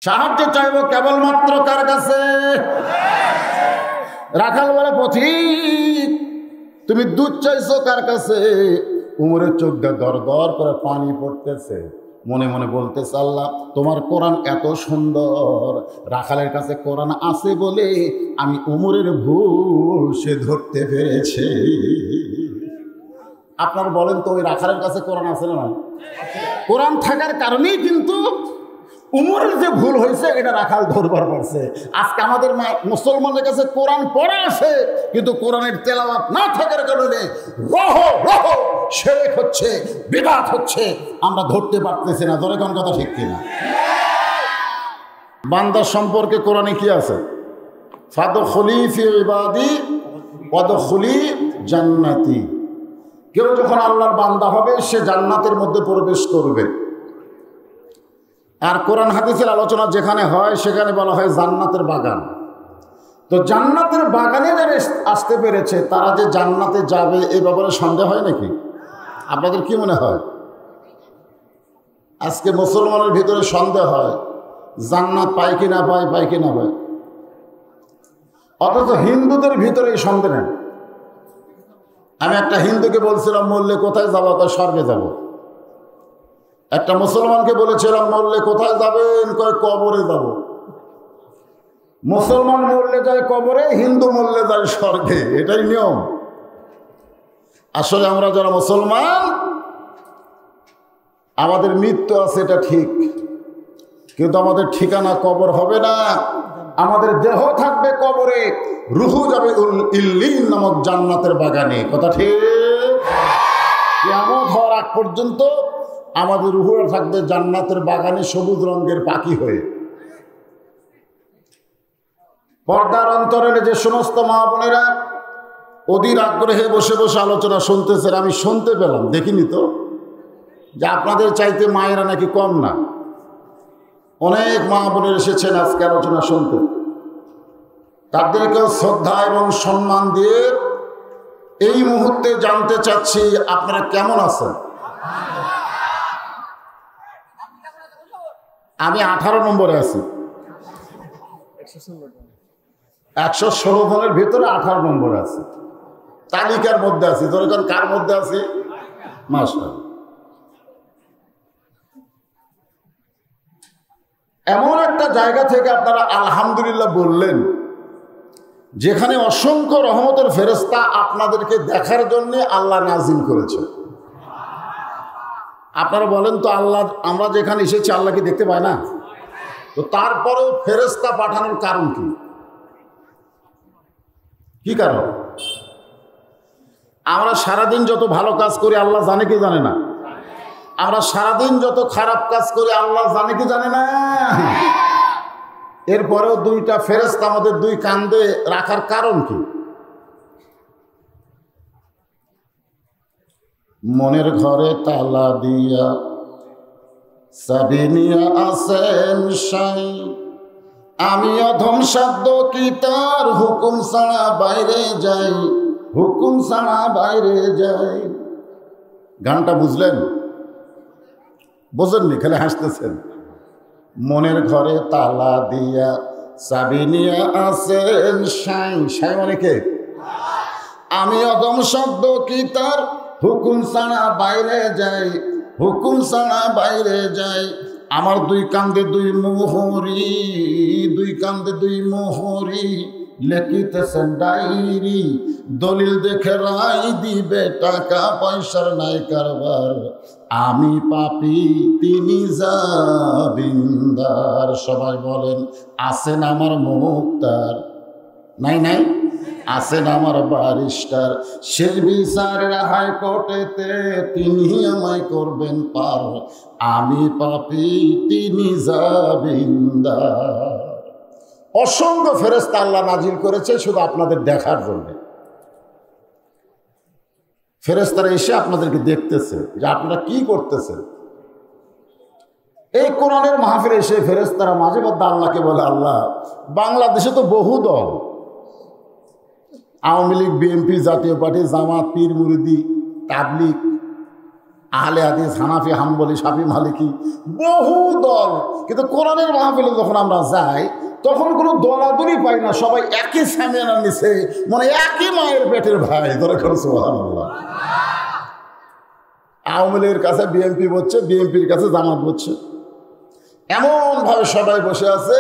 সাহায্য চাইবো কেবলমাত্র কার কাছে? রাখাল বলে, পথিক তুমি দুধ চাইছো কার কাছে? উমরের চোখ দিয়ে দর দর করে পানি পড়তেছে, মনে মনে বলতেছে, আল্লাহ তোমার কোরআন এত সুন্দর, রাখালের কাছে কোরআন আছে বলে আমি উমরের ভুল সে ধরতে পেরেছে। আপনার বলেন তো, ওই রাখালের কাছে কোরআন আছে না? কোরআন থাকার কারণেই কিন্তু উমরের যে ভুল হয়েছে এটা রাখাল ধরবার পারছে। আজকে আমাদের মুসলমানের কাছে কোরআন পড়া আছে, কিন্তু কোরআনের তেলাওয়াত না থাকার কারণে শিরক হচ্ছে, বিদআত হচ্ছে, আমরা ধরতে পারতেছি না। ধরে কোন কথা ঠিক কিনা? বান্দার সম্পর্কে কোরআনে কি আছে? ফাদখুলি ফি ইবাদি ওয়াদখুলি জান্নাতি। কেউ যখন আল্লাহর বান্দা হবে সে জান্নাতের মধ্যে প্রবেশ করবে। আর কোরআন হাদিসের আলোচনা যেখানে হয় সেখানে বলা হয় জান্নাতের বাগান। তো জান্নাতের বাগানে যারা আসতে পেরেছে তারা যে জান্নাতে যাবে এ ব্যাপারে সন্দেহ হয় নাকি? আপনাদের কি মনে হয়? আজকে মুসলমানের ভিতরে সন্দেহ হয় জান্নাত পায় কি না পায়, পায় কি না পায়। অথচ হিন্দুদের ভিতরে এই সন্দেহ নেই। আমি একটা হিন্দুকে বলছিলাম, মরলে কোথায় যাবো? কয় স্বর্গে যাব। একটা মুসলমানকে বলেছিলাম, মরলে কোথায় যাবেন? কয় কবরে যাব। মুসলমান মরলে যায় কবরে, হিন্দু মরলে যায় স্বর্গে, এটাই নিয়ম। আসলে আমরা যারা মুসলমান আমাদের মৃত্যু আছে এটা ঠিক, কিন্তু আমাদের ঠিকানা কবর হবে না। আমাদের দেহ থাকবে কবরে, রুহু যাবে ইল্লিন নামক জান্নাতের বাগানে। কথা ঠিক? কিয়ামত হওয়ার আগ পর্যন্ত আমাদের রুহুরা থাকবে জান্নাতের বাগানে সবুজ রঙের পাখি হয়ে। পর্দার অন্তরে যে সমস্ত মা বোনেরা অধীর আগ্রহে বসে বসে আলোচনা শুনতেছেন, আমি শুনতে পেলাম, দেখিনি তো, যে আপনাদের চাইতে মায়েরা নাকি কম না। অনেক মা বোনের এসেছেন আজকে আলোচনা শুনতে। তাদেরকেও শ্রদ্ধা এবং সম্মান দিয়ে এই মুহূর্তে জানতে চাচ্ছি আপনারা কেমন আছেন। আমি 18 নম্বরে আছি, 116 জনের ভিতরে 18 নম্বরে আছি, তালিকার মধ্যে আছি। ধরে কার মধ্যে আছি? মাশাআল্লাহ। এমন একটা জায়গা থেকে আপনারা আলহামদুলিল্লাহ বললেন যেখানে অসংখ্য রহমতের ফেরেশতা আপনাদেরকে দেখার জন্য আল্লাহ নাজিল করেছে। আপনারা বলেন তো, আল্লাহ, আমরা যেখানে এসেছি আল্লাহ কি দেখতে পায় না? তো তারপরেও ফেরেশতা পাঠানোর কারণ কি? কি কারণ? আমরা সারাদিন যত ভালো কাজ করি আল্লাহ জানে কি জানে না? আমরা সারাদিন যত খারাপ কাজ করি আল্লাহ জানে কি জানে না? এরপরেও দুইটা ফেরেশতা আমাদের দুই কাঁধে রাখার কারণ কি? মনের ঘরে তালা দিয়া চাবি নিয়া আসেন সাই, আমি অধম সাধ্য কি তার হুকুম ছাড়া বাইরে যাই, হুকুম ছাড়া বাইরে যাই। গানটা বুঝলেন? বোঝেননি, খেলে হাসতেছেন। মনের ঘরে তালা দিয়া চাবি নিয়ে আসেন সাই, সাই মানে কে? আমি অদম শব্দ কি তার হুকুম ছাড়া বাইরে যাই, হুকুম ছাড়া বাইরে যাই। আমার দুই কান্দে দুই মোহরি, দুই কান্দে দুই মোহরি, লেখিতেছেন ডায়েরি, দলিল দেখে রায় দিবে, টাকা পয়সার নাই কারবার, আমি পাপী তিনি জাবিন্দার। সবাই বলেন, আছেন আমার মুক্তার, নাই নাই, আছেন আমার ব্যারিস্টার, শেষ বিচারের হাইকোর্টেতে তিনি আমায় করবেন পার, আমি পাপী তিনি জাবিন্দার। অসংখ্য ফেরেশতা আল্লাহ নাজিল করেছে শুধু আপনাদের দেখার জন্য। ফেরেশতারা এসে আপনাদেরকে দেখতেছে যে আপনারা কি করতেছেন। এই কোরআনের মাহফিলে এসে ফেরেশতারা মাঝে মধ্যে আল্লাহকে বলে, আল্লাহ, বাংলাদেশে তো বহু দল, আওয়ামী লীগ, বিএনপি, জাতীয় পার্টি, জামাত, পীর মুরিদি, তাবলিগ, আহলে হাদিস, হানাফি, হাম্বলি, শাফি, মালিকি, বহু দল। কিন্তু কোরআনের মাহফিলে যখন আমরা যাই তখন কোনো দলাদলি পাই না, সবাই একই সামিয়ানার নিচে, মানে একই মায়ের পেটের ভাই। ধরে করো সুবহানাল্লাহ। আওয়ামী লীগের কাছে বিএনপি বলছে, বিএনপির কাছে জামাত বলছে, এমনভাবে সবাই বসে আছে।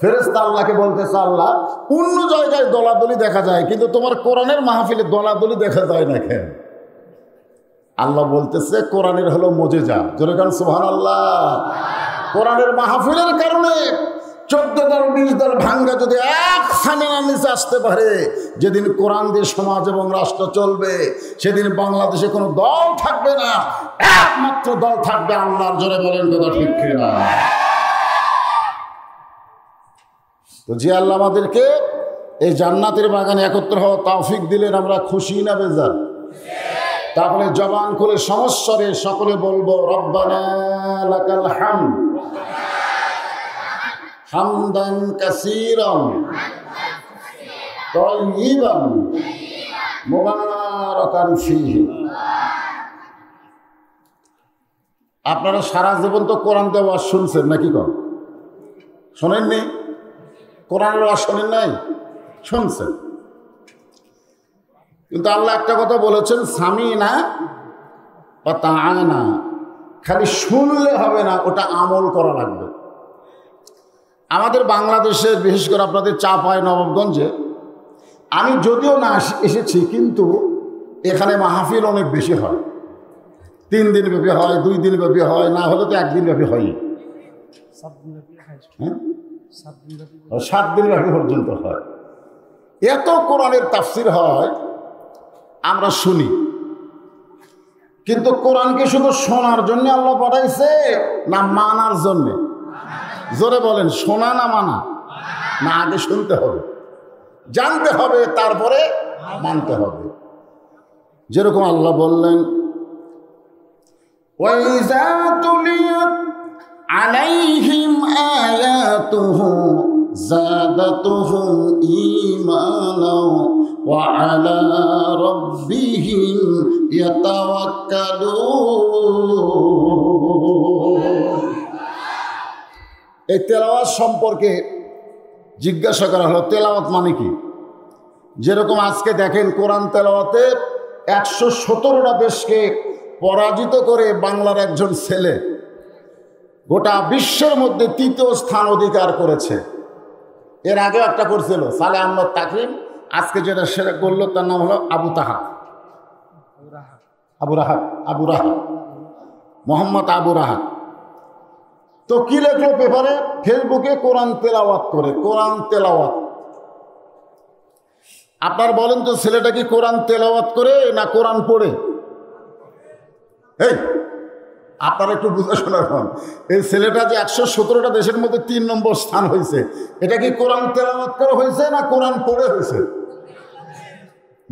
ফেরেশতা আল্লাহকে বলতেছে, আল্লাহ অন্য জায়গায় দলাদলি দেখা যায়, কিন্তু তোমার কোরআনের মাহফিলে দলাদলি দেখা যায় না কেন? আল্লাহ বলতেছে, কোরআনের হলো মুজিজা। জোরে কান সুবহানাল্লাহ। কোরআনের মাহফিলের কারণে 14 দল 20 দল ভাঙ্গা যদি এক সামিয়ানার নিচে আসতে পারে, যেদিন কোরআন দিয়ে সমাজ এবং রাষ্ট্র চলবে, সেদিন বাংলাদেশে কোনো দল থাকবে না, একমাত্র দল থাকবে আল্লাহর। জোরে বলেন কথা ঠিক কিনা? তো যে আল্লাহ আমাদেরকে এই জান্নাতের বাগানে একত্র হওয়া তৌফিক দিলেন, আমরা খুশি না বেজার? তাহলে জবান খুলে সমস্বরে সকলে বলবো, রব্বানা লাকাল হামদ হামদান কাসীরান তাইয়িবান মুবারাকান ফীহি। আপনারা সারা জীবন তো কোরআন দিয়ে ওয়াজ শুনছেন নাকি? কন শোনেননি? কোরআনের ওয়াজ শোনেন নাই? শুনছেন। কিন্তু আল্লাহ একটা কথা বলেছেন, সামিনা ওয়া তাআনা। খালি শুনলে হবে না, ওটা আমল করা লাগবে। আমাদের বাংলাদেশের, বিশেষ করে আপনাদের চাঁপাই নবাবগঞ্জে, আমি যদিও না এসেছি, কিন্তু এখানে মাহফিল অনেক বেশি হয়। 3 দিন ব্যাপী হয়, 2 দিন ব্যাপী হয়, না হলে তো 1 দিন ব্যাপী হয়। 7 দিন ব্যাপী পর্যন্ত হয়। এত কোরআনের তাফসির হয়, আমরা শুনি। কিন্তু কোরআনকে শুধু শোনার জন্য আল্লাহ পাঠাইছে না মানার জন্যে? জোরে বলেন, শোনা না মানা? না, আগে শুনতে হবে, জানতে হবে, তারপরে মানতে হবে। যেরকম আল্লাহ বললেন, ওয়াইযা তুলিয়াত আলাইহিম আয়াতুহু যাদাতুহুম ঈমানা ওয়া আলা রাব্বিহিম ইয়াতাওয়াক্কালুন। এই তেলাওয়াত সম্পর্কে জিজ্ঞাসা করা হলো, তেলাওয়াত মানে কি? যেরকম আজকে দেখেন কোরআন তেলাওয়াতে 117টা দেশকে পরাজিত করে বাংলার একজন ছেলে গোটা বিশ্বের মধ্যে 3য় স্থান অধিকার করেছে। এর আগেও একটা করছিল সালে আহমদ তাকরিম, আজকে যেটা সেটা করলো তার নাম হলো আবু রাহা, মোহাম্মদ আবু রাহা। তো কি লেখলো পেপারে, ফেসবুকে, কোরআন তেলাওয়াত করে। কোরআন তেলাওয়াত, আপনার বলেন তো, ছেলেটা কি কোরআন তেলাওয়াত করে না কোরআন পড়ে? এই আপনারা একটু বুঝে শোনা হন, এই ছেলেটা যে 117টা দেশের মধ্যে 3 নম্বর স্থান হয়েছে, এটা কি কোরআন তেলাওয়াত করে হয়েছে না কোরআন পড়ে হয়েছে?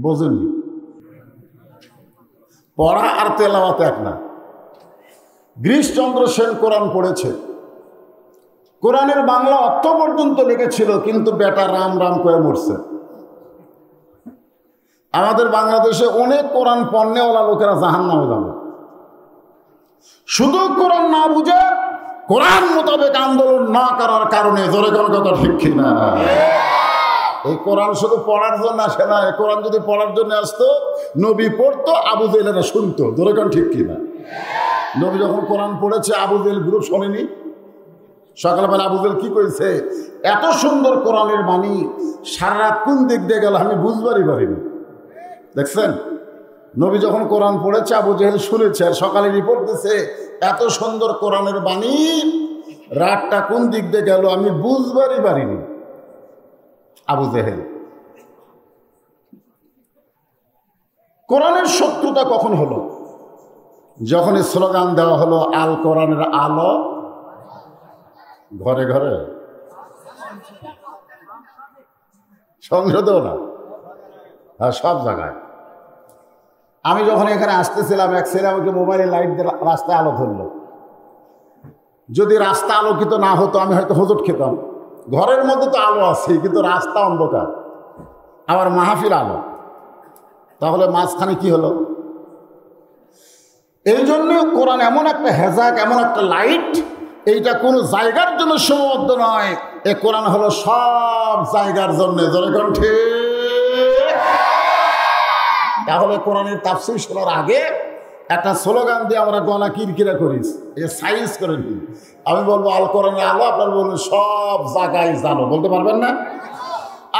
বোঝেননি? পড়া আর তেলাওয়াত এক না। গিরিশচন্দ্র সেন কোরআন পড়েছে, কোরআনের বাংলা অর্থ পর্যন্ত লিখেছিল, কিন্তু বেটা রাম রাম করে মরছে। আমাদের বাংলাদেশে অনেক কোরআন পণ্যওয়ালা লোকেরা জাহান্নামে যাবে, শুধু কোরআন না বুঝে, কোরআন মোতাবেক আন্দোলন না করার কারণে। জোরে কোন কথা ঠিক কিনা? এই কোরআন শুধু পড়ার জন্য আসে না। এই কোরআন যদি পড়ার জন্য আসতো, নবী পড়তো, আবু জেলেরা শুনতো। জোরে কোন ঠিক কিনা? নবী যখন কোরআন পড়েছে, আবু জেল গ্রুপ শোনেনি? সকালবেলা আবু জেল কি করেছে, এত সুন্দর কোরআনের বাণী, সারা রাত কোন দিক দিয়ে গেল আমি বুঝবারই পারিনি। দেখছেন, নবী যখন কোরআন পড়েছে, আবু জেহেল শুনেছে, আর সকালে রিপোর্ট দিছে, এত সুন্দর কোরআনের বাণী, রাতটা কোন দিক দিয়ে গেল আমি বুঝবারই পারিনি। আবু জেহেল। কোরআনের শত্রুতা কখন হলো? যখন স্লোগান দেওয়া হলো, আল কোরআনের আলো ঘরে ঘরে, সংসদেও না, হ্যাঁ সব জায়গায়। আমি যখন এখানে আসতেছিলাম, এক ছেলে আমাকে মোবাইলে লাইট দিয়ে রাস্তায় আলো ধরলো। যদি রাস্তা আলোকিত না হতো, আমি হয়তো হোঁচট খেতাম। ঘরের মধ্যে তো আলো আছে, কিন্তু রাস্তা অন্ধকার, আবার মাহফিল আলো, তাহলে মাঝখানে কি হলো? এই জন্য কোরআন এমন একটা হেজাক, এমন একটা লাইট, এইটা কোনো জায়গার জন্য সীমাবদ্ধ নয়। এ কোরআন হলো সব জায়গার জন্য। জোরে কোন ঠিক? তাহলে কোরআনের তাফসীর শোনার আগে একটা স্লোগান দিয়ে আমরা গলা কিরকিরা করিস, এটা সাইজ করে নিই। আমি বলবো আল কোরআনের আলো, আপনার বলবেন সব জায়গায় জানো। বলতে পারবেন না?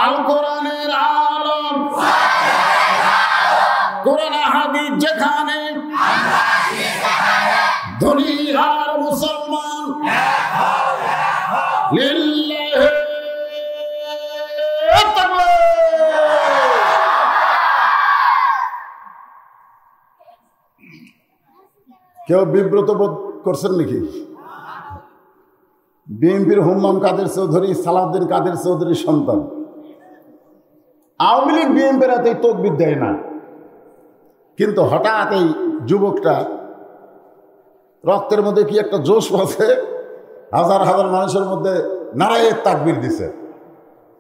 আল কোরআনের আলো, কোরআন হাদিস যেখানে, ধনী আর মুসলমান লিল্লাহি তাকবীর। কেউ বিব্রত বোধ করছেন নাকি? বিএনপির হুম্মাম কাদের চৌধুরী সালাউদ্দিন কাদের চৌধুরীর সন্তান। আওয়ামী লীগ বিএনপির হাতে তকবির দেয় না, কিন্তু হঠাৎ এই যুবকটা রক্তের মধ্যে কি একটা জোশ আছে, হাজার হাজার মানুষের মধ্যে নারায়ে তাকবীর দিছে।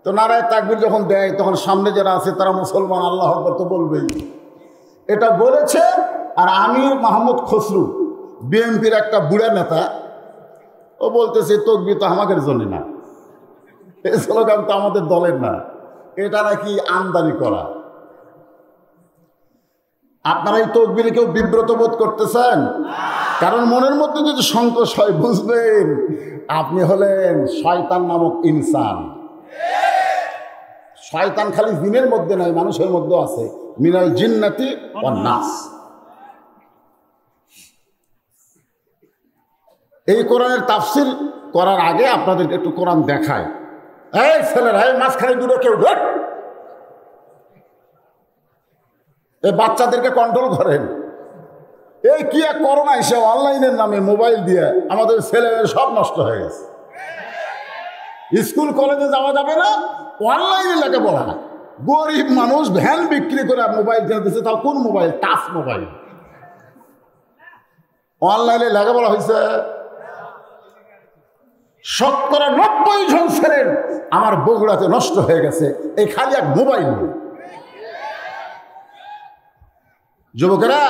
তো নারায়ে তাকবীর যখন দেয় তখন সামনে যারা আছে তারা মুসলমান, আল্লাহু আকবার তো বলবেই। এটা বলেছে। আর আমির মাহমুদ খসরু বিএনপির একটা বুড়া নেতা, ও বলতেছে তকবীর তো আমাদের জন্য না, এই স্লোগান তো আমাদের দলের না, এটা নাকি আমদানি করা। আপনারা এই তকবীরে কেউ বিব্রত বোধ করতেছেন? কারণ মনের মধ্যে যদি সংকোচ হয়, বুঝবেন আপনি হলেন শয়তান নামক ইনসান। শয়তান খালি জিনের মধ্যে নয়, মানুষের মধ্যেও আছে। মিনাল জিন্নাতি ওয়ান নাস। এই কোরআনের তাফসীর করার আগে আপনাদেরকে একটু কোরআন দেখায়। এই ছেলেরা, এই মাঝখানে দূরে কেউ ঢোক, এই বাচ্চাদেরকে কন্ট্রোল করেন। এই কি এক করোনা এসে অনলাইনের নামে মোবাইল দিয়ে আমাদের ছেলে সব নষ্ট হয়ে গেছে। স্কুল কলেজে যাওয়া যাবে না, অনলাইনে লেখাপড়া। গরিব মানুষ ভ্যান বিক্রি করে মোবাইল কিনে দিচ্ছে, তাও কোন মোবাইল? Touch mobile. অনলাইনে লেখাপড়া হয়েছে। 90% ছেলের আমার বগুড়াতে নষ্ট হয়ে গেছে এই খালি এক মোবাইল। যুবকেরা,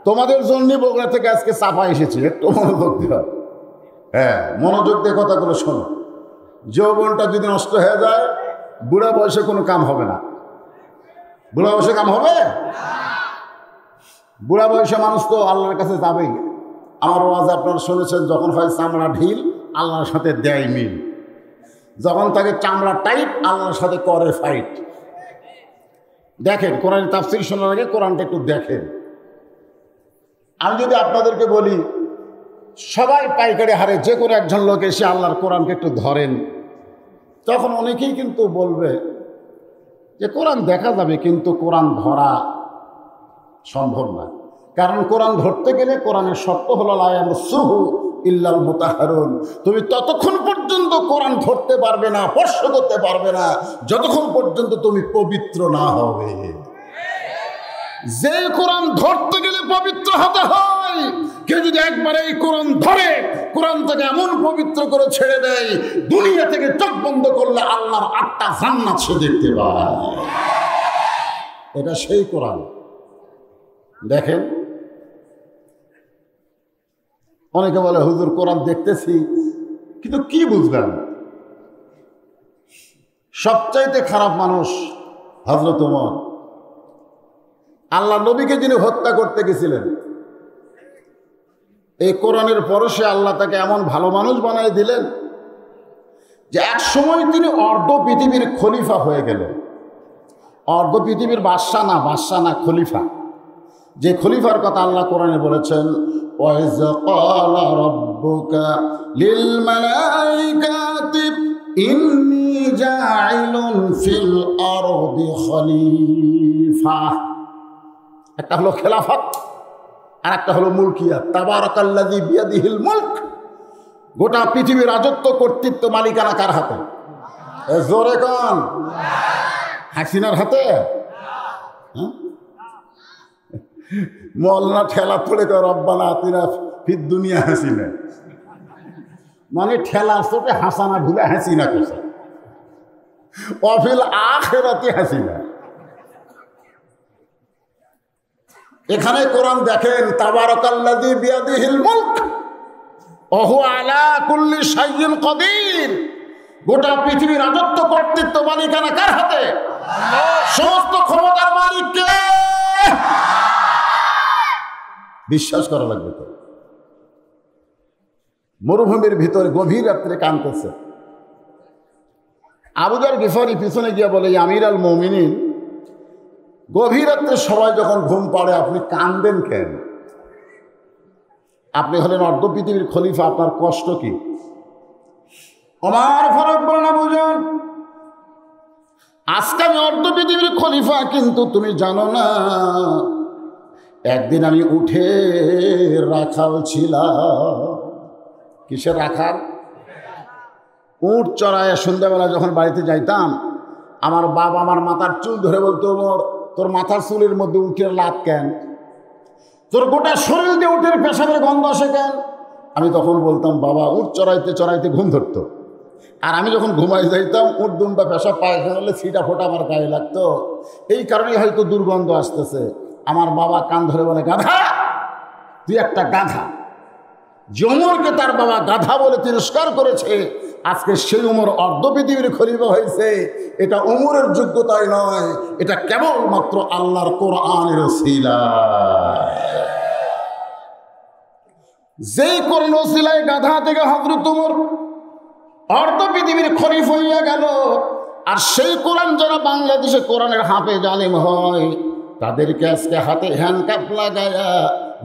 তোমাদের জন্য বগুড়া থেকে আজকে চাপা এসেছি, একটু মনোযোগ দিও। হ্যাঁ, মনোযোগ দিয়ে কথাগুলো শোনো। যৌবনটা যদি নষ্ট হয়ে যায়, বুড়া বয়সে কোনো কাম হবে না। বুড়া বয়সে কাম হবে? বুড়া বয়সে মানুষ তো আল্লাহর কাছে যাবেই। আমার ওয়াজ আপনারা শুনেছেন, যখন হয় চামড়া ঢিল আল্লাহর সাথে দেয় মিল, যখন তাকে চামড়া টাইট আল্লাহর সাথে করে ফাইট। দেখেন, কোরআনের তাফসীর শোনার আগে কোরআনটা একটু দেখেন। আমি যদি আপনাদেরকে বলি সবাই পাইকারি হারে যে কোনো একজন লোক এসে আল্লাহর কোরআনকে একটু ধরেন, তখন অনেকেই কিন্তু বলবে যে কোরআন দেখা যাবে, কিন্তু কোরআন ধরা সম্ভব না। কারণ কোরআন ধরতে গেলে কোরআনের শর্ত হলো লা ইয়ামাসসুহু ইল্লাল মুতাহহারুন। তুমি ততক্ষণ পর্যন্ত কোরআন ধরতে পারবে না, স্পর্শ করতে পারবে না, যতক্ষণ পর্যন্ত তুমি পবিত্র না হবে। যে কোরআন ধরতে গেলে পবিত্র হতে হয়, কেউ যদি একবার এই কোরআন ধরে, কোরআন থেকে এমন পবিত্র করে ছেড়ে দেয়, দুনিয়া থেকে চোখ বন্ধ করলে আল্লাহর 8টা জান্নাত সে দেখতে পায়। এটা সেই কোরআন। দেখেন, অনেকে বলে হুজুর কোরআন দেখতেছি, কিন্তু কি বুঝবেন? সবচাইতে খারাপ মানুষ হযরত ওমর। আল্লাহ নবীকে যিনি হত্যা করতে গেছিলেন, এই কোরআনের পরশে আল্লাহ তাকে এমন ভালো মানুষ বানিয়ে দিলেন যে এক সময় তিনি অর্ধ পৃথিবীর খলিফা হয়ে গেলেন। অর্ধ পৃথিবীর বাদশা না, খলিফা। যে খলিফার কথা আল্লাহ কোরআনে বলেছেন, ওয়াইজ ক্বালা রাব্বুকা লিল মালাইকাতি ইন্নী জাইলুন ফিল আরদি খলিফা। একটা হলো খেলাফত আর একটা হলো মুলকিয়াত। তাবারাকাল্লাযী বিয়াদিহিল মুলক। গোটা পৃথিবীর রাজত্ব, কর্তৃত্ব, মালিকানা কার হাতে? জোরে কোন? হাসিনার হাতে? মৌলানা ঠেলা পড়ে কর রব্বানা আতিনা ফিদ দুনিয়া হাসিনা, মানে ঠেলা চোটে হাসানা ভুলে হাসিনা করছে, অফিল আখিরাতি হাসিনা। এখানে কোরআন দেখেন, তাবারাকাল্লাযী বিয়াদিহিল মুলক ওয়া হুয়া আলা কুল্লি শাইইন কাদির। গোটা পৃথিবীর রাজত্ব কর্তৃত্ব মালিকানা কার হাতে? সমস্ত ক্ষমতার মালিক কে? বিশ্বাস করা লাগবে তো। মরুভূমির ভিতরে গভীর রাত্রে কাঁদতেছে। আবু যর গিফারি পিছনে গিয়ে বলে, আমির আল মুমিনিন, গভীর রাত্রে সবাই যখন ঘুম পাড়ে আপনি কাঁদেন কেন? আপনি হলেন অর্ধ পৃথিবীর খলিফা, আপনার কষ্ট কি? ওমর ফারুক বলেন, আবু যর, আজকে আমি অর্ধ পৃথিবীর খলিফা, কিন্তু তুমি জানো না একদিন আমি উঠে রাখাল ছিলাম। কিসের রাখাল? উট চড়ায় সন্ধ্যাবেলা যখন বাড়িতে যাইতাম, আমার বাবা আমার মাথার চুল ধরে বলতো, ওমর তোর মাথার চুলের মধ্যে উটের লাত কেন? তোর গোটা শরীর দিয়ে উটের পেশাবের গন্ধ আসে কেন? আমি তখন বলতাম, বাবা উট চড়াইতে চড়াইতে ঘুম ধরতো, আর আমি যখন ঘুমাই যাইতাম উট দুম্বা পেশাব পায়খানা হলে ছিটা ফোটা আমার গায়ে লাগতো, এই কারণেই হয়তো দুর্গন্ধ আসতেছে। আমার বাবা কান ধরে বলে, গাধা, তুই একটা গাধা। যে উমরকে তার বাবা গাধা বলে তিরস্কার করেছে, আজকে সেই উমর অর্ধ পৃথিবীর খলিফা হয়েছে। এটা উমরের যোগ্যতাই নয়, এটা কেবলমাত্র আল্লাহর কোরআনের ওসিলা। যেই কোরআন ওসিলায় গাধা থেকে হযরত উমর অর্ধ পৃথিবীর খলিফা হইয়া গেল। আর সেই কোরআন যারা বাংলাদেশে কোরআনের হাফেজ আলেম হয়, তাদেরকে আজকে হাতে হ্যান্ডকাপ লাগায়া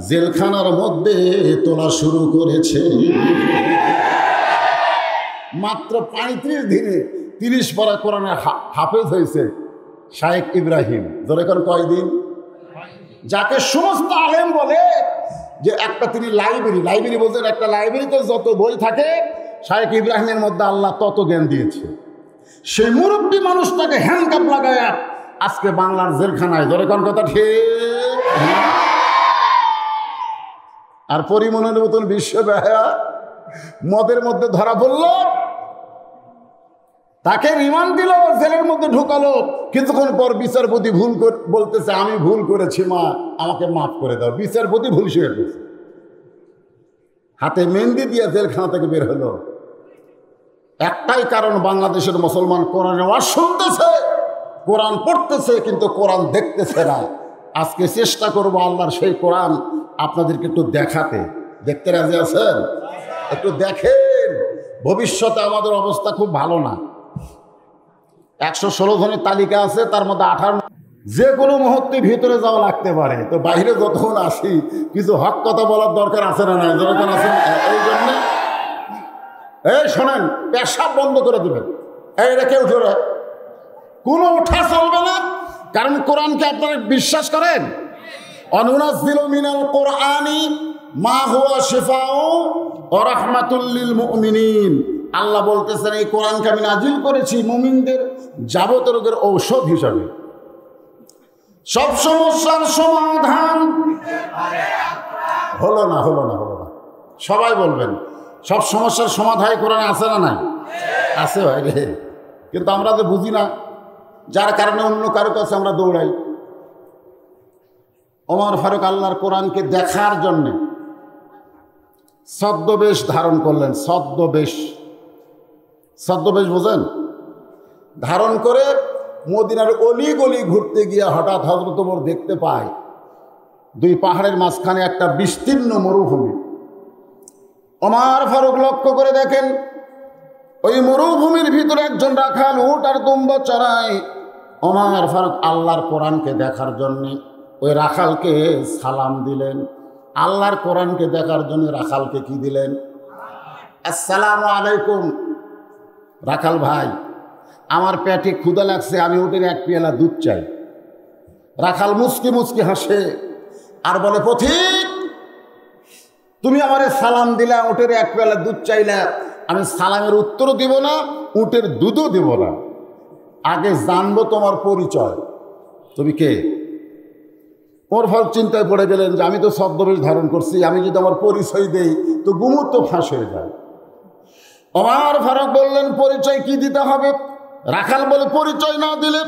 জেলখানার মধ্যে তোলা শুরু করেছে। মাত্র 35 দিনে 30 পারা কোরআনের হাফেজ হয়েছে শায়েখ ইব্রাহিম। যেরকম কয়দিন? যাকে সমস্ত আলেম বলে যে একটা তিনি লাইব্রেরি বলছেন, একটা লাইব্রেরিতে যত বই থাকে শায়েখ ইব্রাহিমের মধ্যে আল্লাহ তত জ্ঞান দিয়েছে। সেই মুরব্বী মানুষটাকে হ্যান্ডকাপ লাগায়া আজকে বাংলার জেলখানায়। যেরকম কথা ঠিক। আর পরিমনের মতন বিশ্ব বেহায়া মদের মধ্যে ধরা পড়ল, তাকে রিমান্ড দিল, জেলের মধ্যে ঢুকালো। কিছুক্ষণ পর বিচারপতি বলতেছে, আমি ভুল করেছি মা, আমাকে মাফ করে দাও। বিচারপতি ভুল স্বীকার করছে, হাতে মেহেন্দি দিয়ে জেলখানা থেকে বের হলো। একটাই কারণ, বাংলাদেশের মুসলমান কোরআনের ওয়াজ শুনতেছে, কোরআন পড়তেছে, কিন্তু কোরআন দেখতেছে না। আজকে চেষ্টা করবো আল্লাহর সেই কোরআন আপনাদেরকে একটু দেখাতে। দেখতে রাজি আছেন? একটু দেখেন। ভবিষ্যতে আমাদের অবস্থা খুব ভালো না। 116 জনের তালিকা আছে, তার মধ্যে 18 যে কোনো মুহূর্তে ভিতরে যাওয়া লাগতে পারে। তো বাইরে যতক্ষণ আসি কিছু হক কথা বলার দরকার আছে না? নাই যখন আছেন। এই জন্য এই শোনেন, পেশাব বন্ধ করে দেবেন। এই রেখে উঠে কোনো উঠা চলবে না, কারণ কোরআনকে আপনারা বিশ্বাস করেন। অনুনাজ্জিলু মিনাল কোরআনি মা হুয়া শিফাউ ওয়া রাহমাতুল লিল মুমিনিন। আল্লাহ বলতেছেন, এই কোরআনকে আমি নাজিল করেছি মুমিনদের যাবতীয় রোগের ঔষধ হিসাবে। সব সমস্যার সমাধান হলো না। সবাই বলবেন, সব সমস্যার সমাধান কোরআনে আছে না? নাই আছে ভাই রে, কিন্তু আমরা তো বুঝি না, যার কারণে অন্য কারো কাছে আমরা দৌড়াই। ওমর ফারুক আল্লাহর কোরআনকে দেখার জন্যে ছদ্মবেশ ধারণ করলেন। ছদ্মবেশ বোঝেন? ধারণ করে মদিনার অলি গলি ঘুরতে গিয়ে হঠাৎ হযরত ওমর দেখতে পায় 2 পাহাড়ের মাঝখানে একটা বিস্তীর্ণ মরুভূমি। ওমর ফারুক লক্ষ্য করে দেখেন, ওই মরুভূমির ভিতরে একজন রাখাল উট আর দুম্বা চড়ায়। ওমর ফারুক আল্লাহর কোরআনকে দেখার জন্যে ওই রাখালকে সালাম দিলেন। আল্লাহর কোরআনকে দেখার জন্য রাখালকে কি দিলেন? আসসালামু আলাইকুম। রাখাল ভাই, আমার পেটে ক্ষুধা লাগছে, আমি উটের 1 পেয়ালা দুধ চাই। রাখাল মুচকি মুচকি হাসে আর বলে, পথিক, তুমি আমারে সালাম দিলা, উটের 1 পেয়ালা দুধ চাইলা, আমি সালামের উত্তরও দিব না, উটের দুধও দিব না। আগে জানবো তোমার পরিচয়, তুমি কে? ওমর ফারুক চিন্তায় পড়ে গেলেন যে আমি তো ছদ্মবেশ ধারণ করছি, আমি যদি আমার পরিচয় দেই তো গুমর তো ফাঁস হয়ে যায়। ওমর ফারুক বললেন, পরিচয় কি দিতে হবে? রাখাল বলে, পরিচয় না দিলে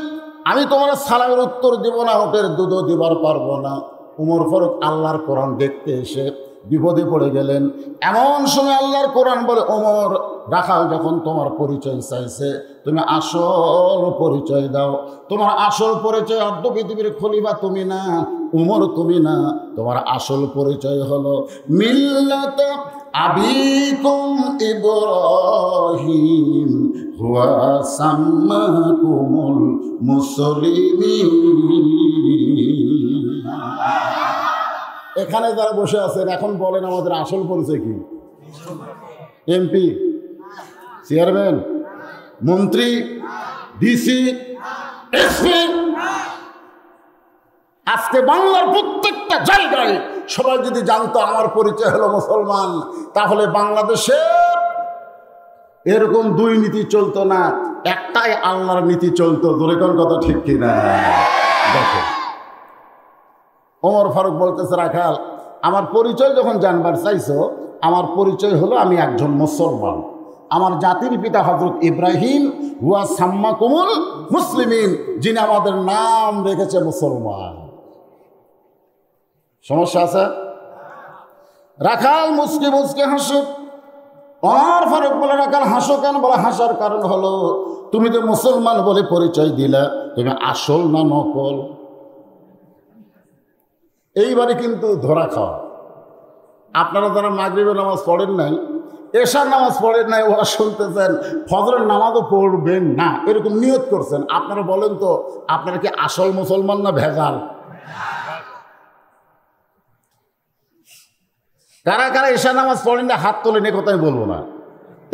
আমি তোমার সালামের উত্তর দিব না, উটের দুধও দিবার পারবো না। উমর ফারুক আল্লাহর কোরআন দেখতে এসে বিপদে পড়ে গেলেন। এমন সময় আল্লাহর কোরআন বলে, ওমর, রাখাল যখন তোমার পরিচয় চাইছে, তুমি আসল পরিচয় দাও। তোমার আসল পরিচয় অর্ধ পৃথিবীর খলিফা তুমি না, উমর তুমি না, তোমার আসল পরিচয় হলো মিল্লাত আবিকুম ইব্রাহিম হুয়া সাম্মাকুমুল মুসলিমিন। এখানে যারা বসে আছেন এখন বলেন আমাদের আসল পরিচয় কি? এমপি, চেয়ারম্যান, মন্ত্রী, ডিসি, এসপি। আজকে বাংলার প্রত্যেকটা জায়গায় সবাই যদি জানতো আমার পরিচয় হলো মুসলমান, তাহলে বাংলাদেশে এরকম দুই নীতি চলতো না, একটাই আল্লাহর নীতি চলতো। জোরে কোন কথা ঠিক কিনা? দেখো, ওমর ফারুক বলতেছে, রাখাল, আমার পরিচয় যখন জানবার চাইছো, আমার পরিচয় হলো আমি একজন মুসলমান। আমার জাতির পিতা হযরত ইব্রাহিম হুয়া সাম্মাকুমুল মুসলিমিন, যিনি আমাদের নাম রেখেছে মুসলমান। সমস্যা আছে? রাখাল মুসকে মুসকে হাসে। ওমর ফারুক বলে, রাখাল হাসো কেন? বলে, হাসার কারণ হলো তুমি তো মুসলমান বলে পরিচয় দিলা, তুমি আসল না নকল? এইবারে কিন্তু ধরা খাওয়া। আপনারা যারা মাগরিবের নামাজ পড়েন নাই, এশার নামাজ পড়েন নাই, ওরা শুনতেছেন, ফজরের নামাজও পড়বেন না, এরকম নিয়ত করছেন, আপনারা বলেন তো আপনারা কি আসল মুসলমান না ভেজাল? কারা কারা এশার নামাজ পড়েন না হাত তোলেন। এ কথা আমি বলবো না,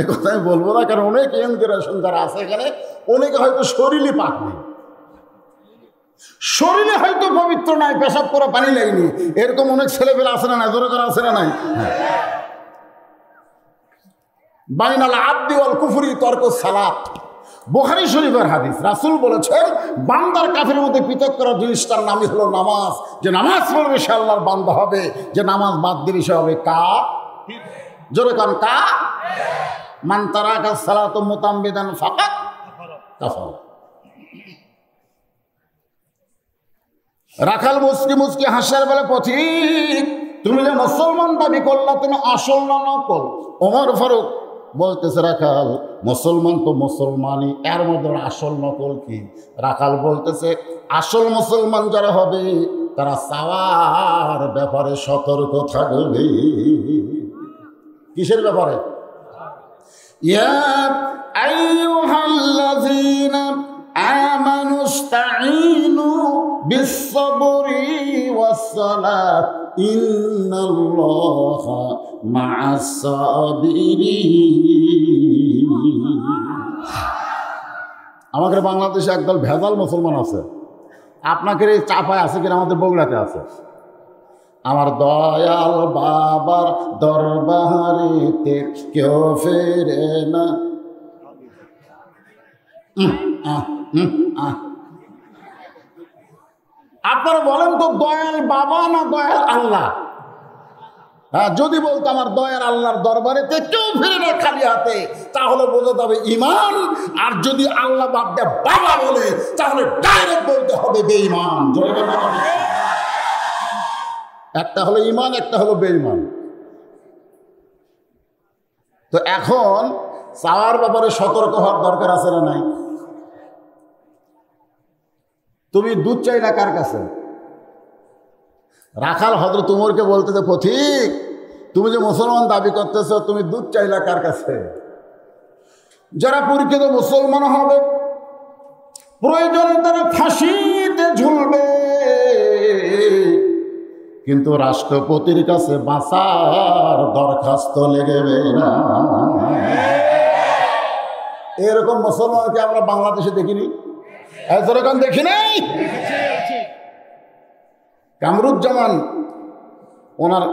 এ কথা আমি বলবো না, কারণ অনেক ইয়ং জেনারেশন যারা আছে এখানে, অনেকে হয়তো শরীরে পাক নেই, শরীরে হয়তো পবিত্র নাই, পেশাব করা পানি লাগেনি, এরকম অনেক ছেলেপেলে আছে না নাই? জোরে করা আছে না নাই? বাইনাল আবদি ওয়াল কুফরি তরকুস সালাত, বুখারী শরীফের হাদিস। রাসূল বলেছেন, বান্দার কাফের মধ্যে পৃথক করা জিনিসটার নামই হলো নামাজ। যে নামাজ পড়বে সে আল্লাহর বান্দা হবে, যে নামাজ বাদ দিবে সে হবে কাফির। জোরে কান কাফির। মান তারাকা সালাতু মুতাম্মিদান ফাকাত কাফার। রাখাল মুসকি মুসকি হাসার বলে, পথিক, তুমি যে মুসলমান দাবি করলা, তুমি আসল না নকল? ওমর ফারুক বলতেছে, রাখাল, মুসলমান তো মুসলমানই, এর মধ্যে আসল নকল কি? রাখাল বলতেছে, আসল মুসলমান যারা হবে তারা চাওয়ার ব্যাপারে সতর্ক থাকবে। কিসের ব্যাপারে? ইয়া আইয়ুহাল্লাযীনা আমানুস্তাঈনু বিস-সাবরি ওয়াস-সালাত ইন্নাল্লাহা মা'আস-সাবিরিন। আমাদের বাংলাদেশে একদল ভেজাল মুসলমান আছে। আপনাদের এই চাপায় আছে কিনা? আমাদের বগুড়াতে আছে। আমার দয়াল বাবার দরবারেতে কেউ ফেরে না। আপনারা বলেন তো, দয়াল বাবা না দয়াল আল্লাহ? হ্যাঁ, যদি বলতো আমার দয়াল আল্লাহর দরবারেতে কেউ ফিরে না খালি হাতে, তাহলে বোঝা যাবে ঈমান। আর যদি আল্লাহ বাদ দিয়ে বাবা বলে, তাহলে ডাইরেক্ট বলতে হবে বেঈমান। একটা হলো ঈমান, একটা হলো বেঈমান। তো এখন চাওয়ার ব্যাপারে সতর্ক হওয়ার দরকার আছে না নাই? তুমি দুধ চাইলা কার কাছে? রাখাল হযরত উমরকে বলতেছে, পথিক, তুমি যে মুসলমান দাবি করতেছ, তুমি দুধ চাইলা কার কাছে? যারা পরীক্ষিত মুসলমান হবে, প্রয়োজনে তারা ফাঁসিতে ঝুলবে, কিন্তু রাষ্ট্রপতির কাছে বাঁচার দরখাস্ত লেগেবে না। এরকম মুসলমানকে আমরা বাংলাদেশে দেখিনি, এরকম দেখি নাই। কামরুজ্জামান, ওনার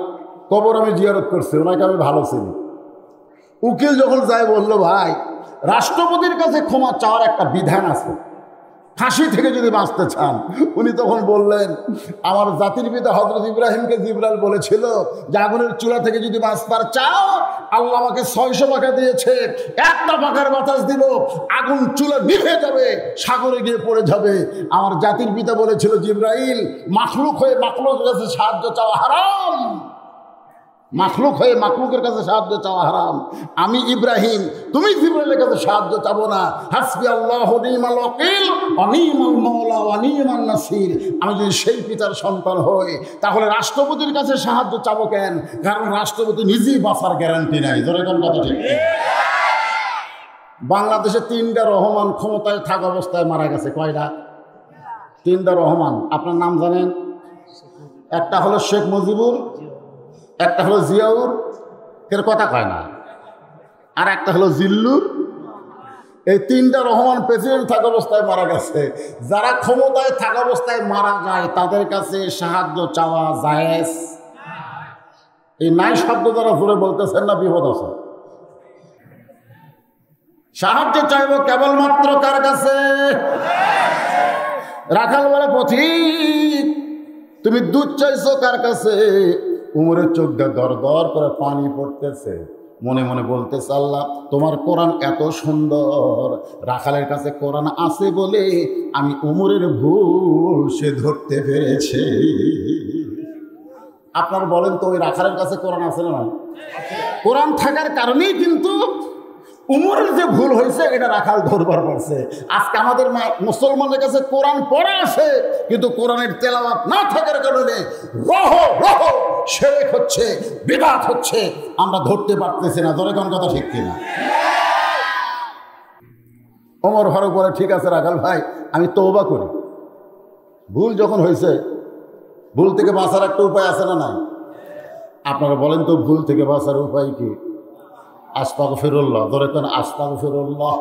কবর আমি জিয়ারত করছি, ওনাকে আমি ভালো চিনি। উকিল যখন যায় বললো, ভাই, রাষ্ট্রপতির কাছে ক্ষমা চাওয়ার একটা বিধান আছে, ফাঁসি থেকে যদি বাঁচতে চান। উনি তখন বললেন, আমার জাতির পিতা হযরত ইব্রাহিমকে জিবরাইল বলেছিল যে আগুনের চুলা থেকে যদি বাঁচতে চাও, আল্লাহ আমাকে 600 পাখা দিয়েছে, একটা পাখার বাতাস দিব, আগুন চুলা নিভে যাবে, সাগরে গিয়ে পড়ে যাবে। আমার জাতির পিতা বলেছিল, জিবরাইল, মাখলুক হয়ে মাখলুকের কাছে সাহায্য চাওয়া হারাম, মাখলুক হয়ে মাখলুকের কাছে সাহায্য চাওয়া হারাম। আমি ইব্রাহিম, তুমি জিবরাইলের কাছে সাহায্য চাবো না। হাসবি আল্লাহু নি'মাল ওয়াকিল ওয়া নি'মাল মাওলা ওয়া নি'মান নাসির। আমি যদি সেই পিতার সন্তান হই, তাহলে রাষ্ট্রপতির কাছে সাহায্য চাবো কেন? কারণ রাষ্ট্রপতি নিজেই বাঁচার গ্যারান্টি নাই। ধরে কোন কথা ঠিক? বাংলাদেশে 3টা রহমান ক্ষমতায় থাকা অবস্থায় মারা গেছে। কয়টা? 3টা রহমান। আপনার নাম জানেন? একটা হলো শেখ মুজিবুর, একটা হলো জিয়াউর, এর কথা কয় না, আর একটা হলো জিল্লুর। এই 3টা রহমান প্রেসিডেন্ট থাকা অবস্থায় মারা গেছে। যারা ক্ষমতায় থাকা অবস্থায় মারা যায় তাদের কাছে সাহায্য চাওয়া জায়েজ? এই নাই শব্দ যারা জোরে বলতেছেন না, বিপদ আছে। সাহায্য চাইব কেবলমাত্র কার কাছে? রাখাল বলে, পথিক, তুমি দুধ চাইছো কার কাছে? উমরের চোখ দিয়ে দর দর করে পানি পড়তেছে, মনে মনে বলতেছে, আল্লাহ তোমার কোরআন এত সুন্দর, রাখালের কাছে কোরআন আছে বলে আমি উমরের ভুল সে ধরতে পেরেছে। আপনার বলেন তো, ওই রাখালের কাছে কোরআন আছে না? কোরআন থাকার কারণেই কিন্তু উমরের যে ভুল হয়েছে এটা রাখাল ধরবার পারছে। আজকে আমাদের মুসলমানের কাছে কোরআন পড়ে আছে, কিন্তু কোরআনের তেলাওয়াত না থাকার কারণে রহ রহ শিরক হচ্ছে, বিদআত হচ্ছে, আমরা ধরতে পারতেছি না। ধরে কোন কথা ঠিক কিনা? ওমর ফারুক বলে, ঠিক আছে রাখাল ভাই, আমি তওবা করি। ভুল যখন হয়েছে, ভুল থেকে বাঁচার একটা উপায় আছে না নাই? আপনারা বলেন তো, ভুল থেকে বাঁচার উপায় কি? আস্তাগফিরুল্লাহ। ধরে কেন? আস্তাগফিরুল্লাহ।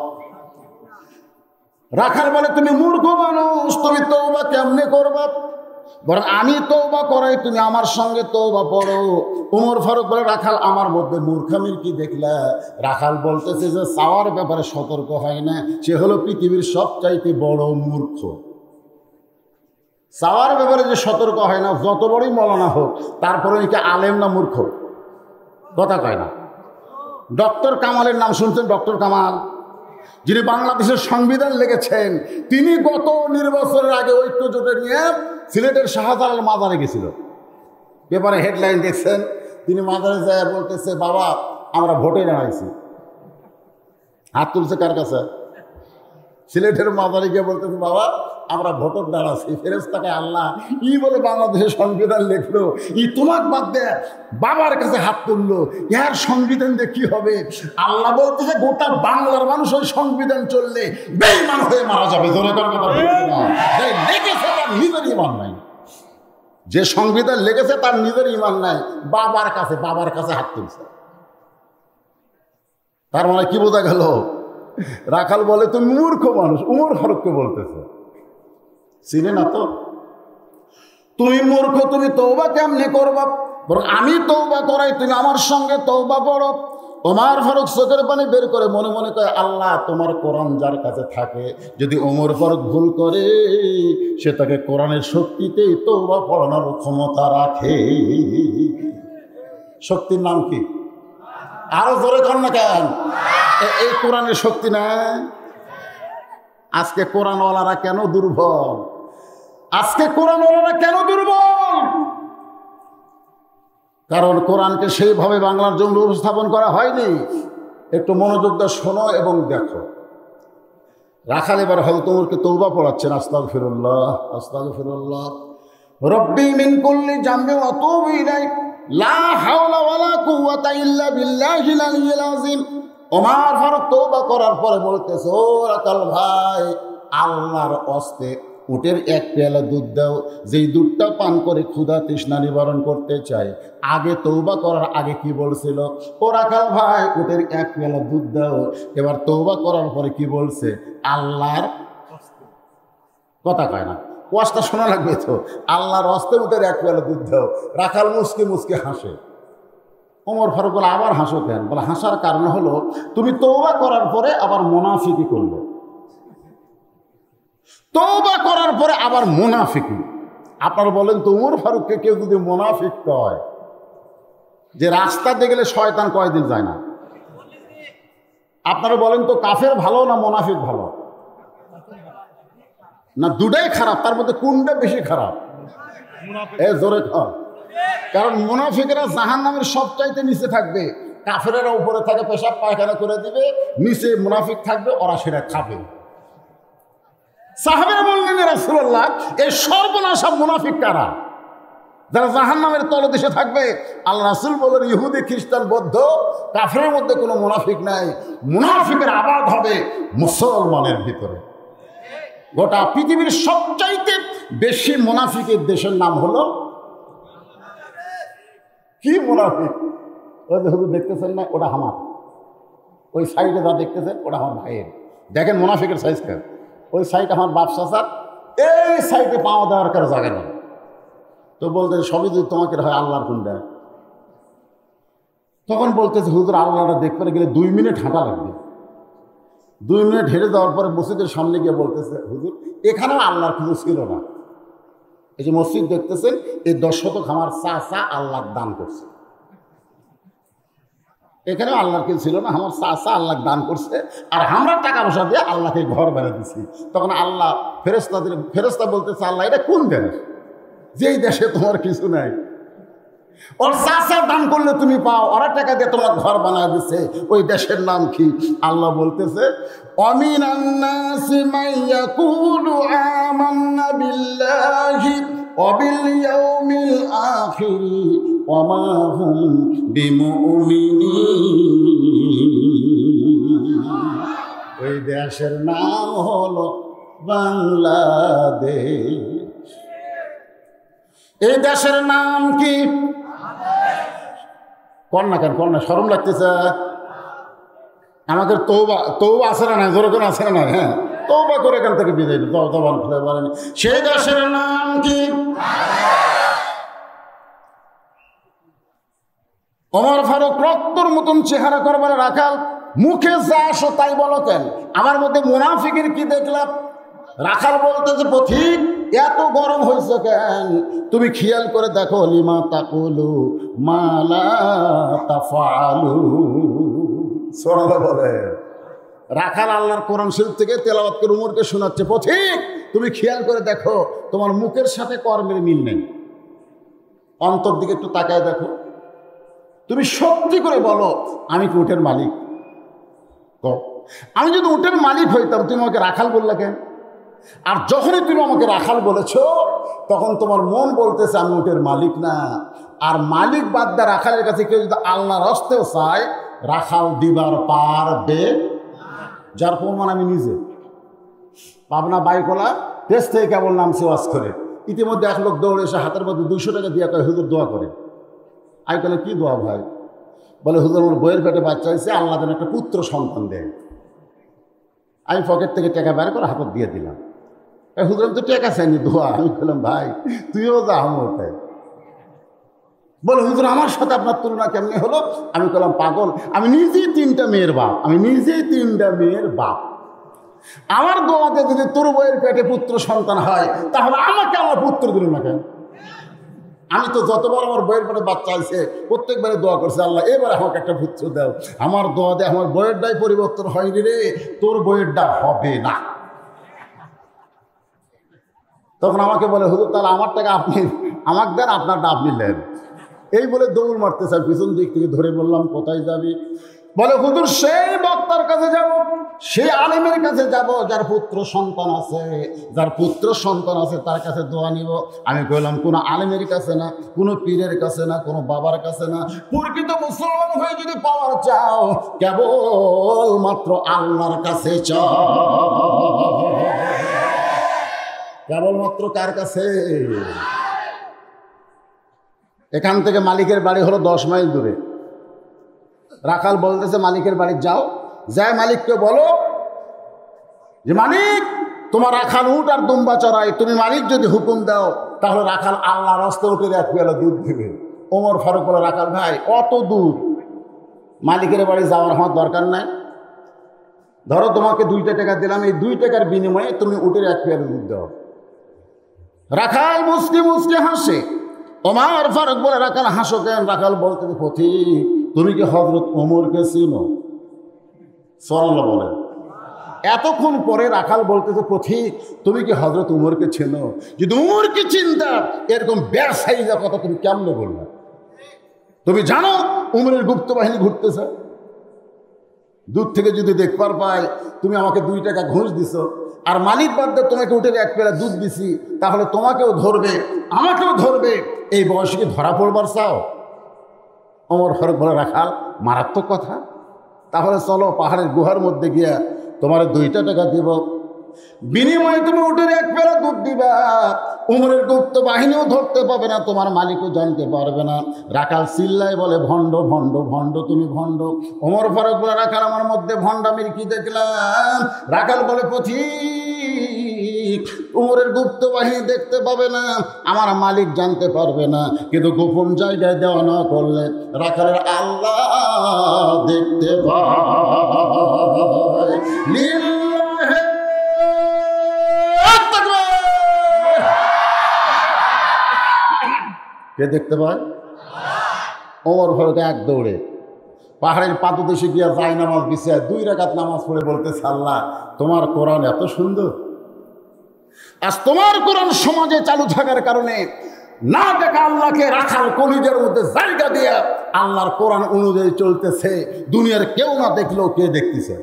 রাখাল বলে, তুমি মূর্খ মানুষ, তুমি তওবা কেমনে করবা? বরং আমি তওবা করাই, তুমি আমার সঙ্গে তওবা পড়ো। উমর ফারুক বলে, রাখাল আমার মধ্যে মূর্খামির কি দেখলা? রাখাল বলতেছে যে চাওয়ার ব্যাপারে সতর্ক হয় না, সে হলো পৃথিবীর সবচাইতে বড় মূর্খ। চাওয়ার ব্যাপারে যে সতর্ক হয় না, যত বড়ই মৌলানা হোক, তারপরে কি আলেম না মূর্খ? কথা কয় না। ডক্টর কামালের নাম শুনছেন? ডক্টর কামাল, যিনি বাংলাদেশের সংবিধান লিখেছেন, তিনি গত নির্বাচনের আগে ঐক্য জোটে নিয়ে সিলেটের শাহজালাল মাজারে গেছিল। পেপারে হেডলাইন দেখছেন, তিনি মাজারে যায় বলতেছে, বাবা আমরা ভোটে দাঁড়াইছি। হাত তুলছে কার কাছে? সিলেটের মাজারে গিয়ে বলতেছে, বাবা আমরা ভোটর দাঁড়াচ্ছি। ফেরেশতাকে আল্লাহ ই বলে বাংলাদেশের সংবিধান লিখলো, ই তোমাক বাদ দেয় বাবার কাছে হাত তুললো, ইয়ার সংবিধান দিয়ে কি হবে? আল্লাহ বলতেছে, গোটা বাংলার মানুষ ওই সংবিধান চললে বেঈমান হয়ে মারা যাবে। ধরে করার কথা বলছে না, লেগেছে তার নিজের ইমান নাই। যে সংবিধান লেগেছে তার নিজের ইমান নাই, বাবার কাছে হাত তুলছে। তার মানে কি বোঝা গেল? রাখাল বলে, তুমি মূর্খ মানুষ। উমর ফারুককে বলতেছে, চিনে না তো? তুমি মূর্খ, তুমি তওবা কেমনে করবা? বরং আমি তওবা করাই, তুমি আমার সঙ্গে তওবা পড়ো। ওমর ফারুক চোখের পানি বের করে মনে মনে কয়, আল্লাহ তোমার কোরআন যার কাছে থাকে, যদি ওমর ফারুক ভুল করে, সে তাকে কোরআনের শক্তিতেই তওবা পড়ানোর ক্ষমতা রাখে। শক্তির নাম কি? আরো জোরে কর না কেন? এই কোরআনের শক্তি না? আজকে কোরআনওয়ালারা কেন দুর্বল? আজকে কোরআনওয়ালারা কেন দুর্বল? কারণ কোরআনকে সেইভাবে বাংলার জন্য উপস্থাপন করা হয়নি। একটু মনোযোগ দিয়ে শোনো এবং দেখো। রাখাল এবার হয়তো তোমাকে তওবা পড়াচ্ছেন, আস্তাগফিরুল্লাহ আস্তাগফিরুল্লাহ রব্বি মিন কুল্লি জামবি ওয়া আতুবু ইলাইক লা হাওলা ওয়ালা কুওয়াতা ইল্লা বিল্লাহিল আলিয়্যিল আযীম। ওমর ফারুক তওবা করার পরে বলতেছে, ও রাখাল ভাই, আল্লাহর ওয়াস্তে উটের এক পেয়ালা দুধ দাও, যেই দুধটা পান করে ক্ষুধা তৃষ্ণা নিবারণ করতে চায়। আগে তওবা করার আগে কি বলছিল? ও রাখাল ভাই, উটের এক পেয়ালা দুধ দাও। এবার তওবা করার পরে কি বলছে? আল্লাহর কথা কয় না, ওয়াজটা শোনা লাগবে তো। আল্লাহর ওয়াস্তে উটের এক পেয়ালা দুধ দাও। রাখাল মুসকে মুসকে হাসে। ওমর ফারুক বলে, আবার হাসো কেন? বলে, হাসার কারণ হলো তুমি তওবা করার পরে আবার মুনাফিকি করলে। তওবা করার পরে আবার মুনাফিকি। আপনারা বলেন তো উমর ফারুককে কেউ যদি মুনাফিক কয়, যে রাস্তা দিয়ে গেলে শয়তান কয়দিন যায় না, আপনারা বলেন তো কাফের ভালো না মুনাফিক ভালো? না দুটাই খারাপ, তার মধ্যে কোনটা বেশি খারাপ? জোরে খাও। কারণ মুনাফিকেরা জাহান্নামের সবচাইতে নিচে থাকবে, কাফেরেরা উপরে থাকে, পেশাব পায়খানা করে দিবে, নিচে মুনাফিক থাকবে, ওরা সেটা খাবে। সাহাবেরা বললেন রাসূলুল্লাহ, এই সর্বনাশা মুনাফিক কারা, যারা জাহান্নামের তলদেশে থাকবে? আল্লাহ রাসূল বলেন, ইহুদি খ্রিস্টান বৌদ্ধ কাফেরের মধ্যে কোনো মুনাফিক নাই। মুনাফিকের আবাদ হবে মুসলমানের ভিতরে। গোটা পৃথিবীর সবচাইতে বেশি মুনাফিকের দেশের নাম হলো কি? মুনাফিক। ওই হুজুর দেখতেছেন না, ওটা আমার, ওই সাইডে যা দেখতেছেন ওটা আমার ভাইয়ের। দেখেন মুনাফিকের সাইজ কেন। ওই সাইড আমার বাপ চাচার, এই সাইডে পাওয়া দেওয়ার কারো জায়গা নেই। তো বলতে সবই যদি তোমাকে হয় আল্লাহর কোনটা? তখন বলতেছে হুজুর আল্লাহটা দেখতে গেলে 2 মিনিট হাঁটা লাগবে। 2 মিনিট হেঁটে যাওয়ার পরে মসজিদের সামনে গিয়ে বলতেছে, হুজুর এখানেও আল্লাহর কিছু ছিল না। এই যে মসজিদ দেখতেছেন, এই 10 শতক আমার চাচা আল্লাহ দান করছে। এখানেও আল্লাহর কিছু ছিল না, আমার চাচা আল্লাহ দান করছে, আর আমরা টাকা পয়সা দিয়ে আল্লাহকে ঘর বানিয়ে দিচ্ছি। তখন আল্লাহ ফেরেশতা বলতেছে, আল্লাহ এটা কোন দেশ, যেই দেশে তোমার কিছু নাই? ওর চাচা দান করলে তুমি পাও, ওরা টাকা দিয়ে তোমার ঘর বানায় দিচ্ছে, ওই দেশের নাম কি? আল্লাহ বলতেছে, অমিনান নাসি মান ইয়াকুলু আমান্না বিল্লাহি ওয়া বিল ইয়াউমিল আখির ওয়া মা হুম বিমুমিনিন। ওই দেশের নাম হলো বাংলাদেশ। এই দেশের নাম কি? কন্যা কেন, কন্যা শরম লাগতেছে আমাদের? তৌবা আছে না নাই? জোরে করে আছে না নাই? হ্যাঁ, তৌবা করে এখান থেকে বিদায় জবান খুলে বলেন, সেই দেশের নাম কি? ওমর ফারুক রক্তর মতন চেহারা করবার রাখাল, মুখে যা আসো তাই বলো কেন? আমার মধ্যে মুনাফিকের কি দেখলাম? রাখাল বলতেছে, পথিক এত গরম হয়েছে কেন? তুমি খেয়াল করে দেখো, লিমা তাকুলু মা লা তাফআলু। সুবহানাল্লাহ বলে। রাখাল আল্লাহর কোরআন শরীফ থেকে তেলাওয়াত করে উমরকে শোনাচ্ছে, পথিক তুমি খেয়াল করে দেখো, তোমার মুখের সাথে কর্মের মিল নেই। অন্তর দিকে একটু তাকায় দেখো, তুমি সত্যি করে বলো, আমি কি উটের মালিক? আমি যদি উটের মালিক হইতাম, তুমি আমাকে রাখাল বললে কেন? আর যখনই তুমি আমাকে রাখাল বলেছ, তখন তোমার মন বলতেছে আমি উটের মালিক না। আর মালিক বাদ দা রাখালের কাছে কেউ যদি আল্লাহর হস্তেও চায়, রাখাল দিবার পারবে। যার প্রমাণ আমি নিজে। পাবনা বাইকলা দেশ থেকে কেবল নামছে ওয়াজ করে, ইতিমধ্যে এক লোক দৌড়ে এসে হাতের মধ্যে 200 টাকা দিয়ে কয়, হুজুর দোয়া করে। আই বলে, কি দোয়া ভাই? বলে, হুজুর আমার বইয়ের পেটে বাচ্চা হয়েছে, আল্লাহ যেন একটা পুত্র সন্তান দেয়। আমি পকেট থেকে টাকা বের করে হাতত দিয়ে দিলাম। হুজুর আমি তো টাকা চাইনি, দোয়া। আমি বললাম, ভাই তুইও যা আমতে। বলে, হুজুর আমার সাথে আপনার তুলনা কেমনি হলো? আমি বললাম, পাগল, আমি নিজেই 3টা মেয়ের বাপ, আমি নিজেই 3টা মেয়ের বাপ। আমার দোয়াতে যদি তোর বইয়ের পেটে পুত্র সন্তান হয়, তাহলে আমাকে আমার পুত্র দিল না কেন? আমি তো যতবার আমার বইয়ের পেটে বাচ্চা আছে, প্রত্যেকবারে দোয়া করছে, আল্লাহ এবার আমাকে একটা পুত্র দাও। আমার দোয়া দিয়ে আমার বইয়েরটাই পরিবর্তন হয়নি রে, তোর বইয়েরটা হবে না। তখন আমাকে বলে, হুজুর তাহলে আমার টাকা আপনি আমাকে দেন, আপনারটা আপনি নেন। এই বলে দৌড় মারতে চাই, পিছন দিক থেকে ধরে বললাম, কোথায় যাবি? বলে, হুজুর সেই বক্তার কাছে যাব, সেই আলেমের কাছে যাব, যার পুত্র সন্তান আছে, যার পুত্র সন্তান আছে তার কাছে দোয়া নিব। আমি কইলাম, কোনো আলেমের কাছে না, কোনো পীরের কাছে না, কোনো বাবার কাছে না। প্রকৃত মুসলমান হয়ে যদি পাওয়ার চাও, কেবল মাত্র আল্লাহর কাছে চাও। কেবলমাত্র কার কাছে? এখান থেকে মালিকের বাড়ি হলো 10 মাইল দূরে। রাখাল বলতেছে, মালিকের বাড়ি যাও, যায় মালিককে বলো যে মালিক তোমার রাখাল উট আর দুম্বা চড়াই, তুমি মালিক যদি হুকুম দাও তাহলে রাখাল আল্লাহর রাস্তা উঠে 1 পেয়ালা দুধ দিবে। ওমর ফারুক বলে, রাখাল ভাই অত দূর মালিকের বাড়ি যাওয়ার আমার দরকার নাই। ধরো তোমাকে 2টা টাকা দিলাম, এই 2 টাকার বিনিময়ে তুমি উটের 1 পেয়ালা দুধ দাও। রাখাল মুসকি মুসকি হাসে। ওমর ফারুক বলে, রাখাল হাসো কেন? রাখাল বলতে, পথিক তুমি কি হযরত ওমরকে চিনো? সুবহানাল্লাহ বলেন। এতক্ষণ পরে রাখাল বলতেছে, পথিক তুমি কি হযরত উমরকে চেনো? যদি উমরকে চিন্তা এরকম ব্যবসায়ীরা কথা তুমি কেমনে বলবে? তুমি জানো উমরের গুপ্ত বাহিনী ঘুরতেছে? দূর থেকে যদি দেখবার পাই তুমি আমাকে 2 টাকা ঘুষ দিছো, আর মালিক বাদ দিয়ে তোমাকে উঠে 1 পেয়ালা দুধ দিছি, তাহলে তোমাকেও ধরবে আমাকেও ধরবে। এই বয়সে কি ধরা পড়বার চাও? ওমর ফারুক বলে, রাখাল মারাত্মক কথা, তাহলে চলো পাহাড়ের গুহার মধ্যে গিয়া তোমার 2টা টাকা দিব, বিনিময়ে তুমি উটের 1 পেয়ালা দুধ দিবা। উমরের গুপ্ত বাহিনীও ধরতে পাবে না, তোমার মালিকও জানতে পারবে না। রাখাল চিল্লায় বলে, ভণ্ড ভণ্ড ভণ্ড, তুমি ভণ্ড। ওমর ফারুক বলে, রাখাল আমার মধ্যে ভণ্ডামির কি দেখলাম? রাখাল বলে, পথিক উমরের গুপ্ত বাহিনী দেখতে পাবে না, আমার মালিক জানতে পারবে না, কিন্তু গোপন জায়গায় দেওয়া না করলে রাখালের আল্লাহ দেখতে পায়। কে দেখতে পায়? ওমর ফারুক এক দৌড়ে পাহাড়ের পাদদেশে গিয়া যাই নামাজ বিছায় 2 রাকাত নামাজ পড়ে বলতেছে, আল্লাহ তোমার কোরআন এত সুন্দর, আজ তোমার কোরআন সমাজে চালু থাকার কারণে না দেখা আল্লাহকে রাখাল কলিজার মধ্যে জায়গা দিয়া আল্লাহর কোরআন অনুযায়ী চলতেছে, দুনিয়ার কেউ না দেখলেও কে দেখতেছে।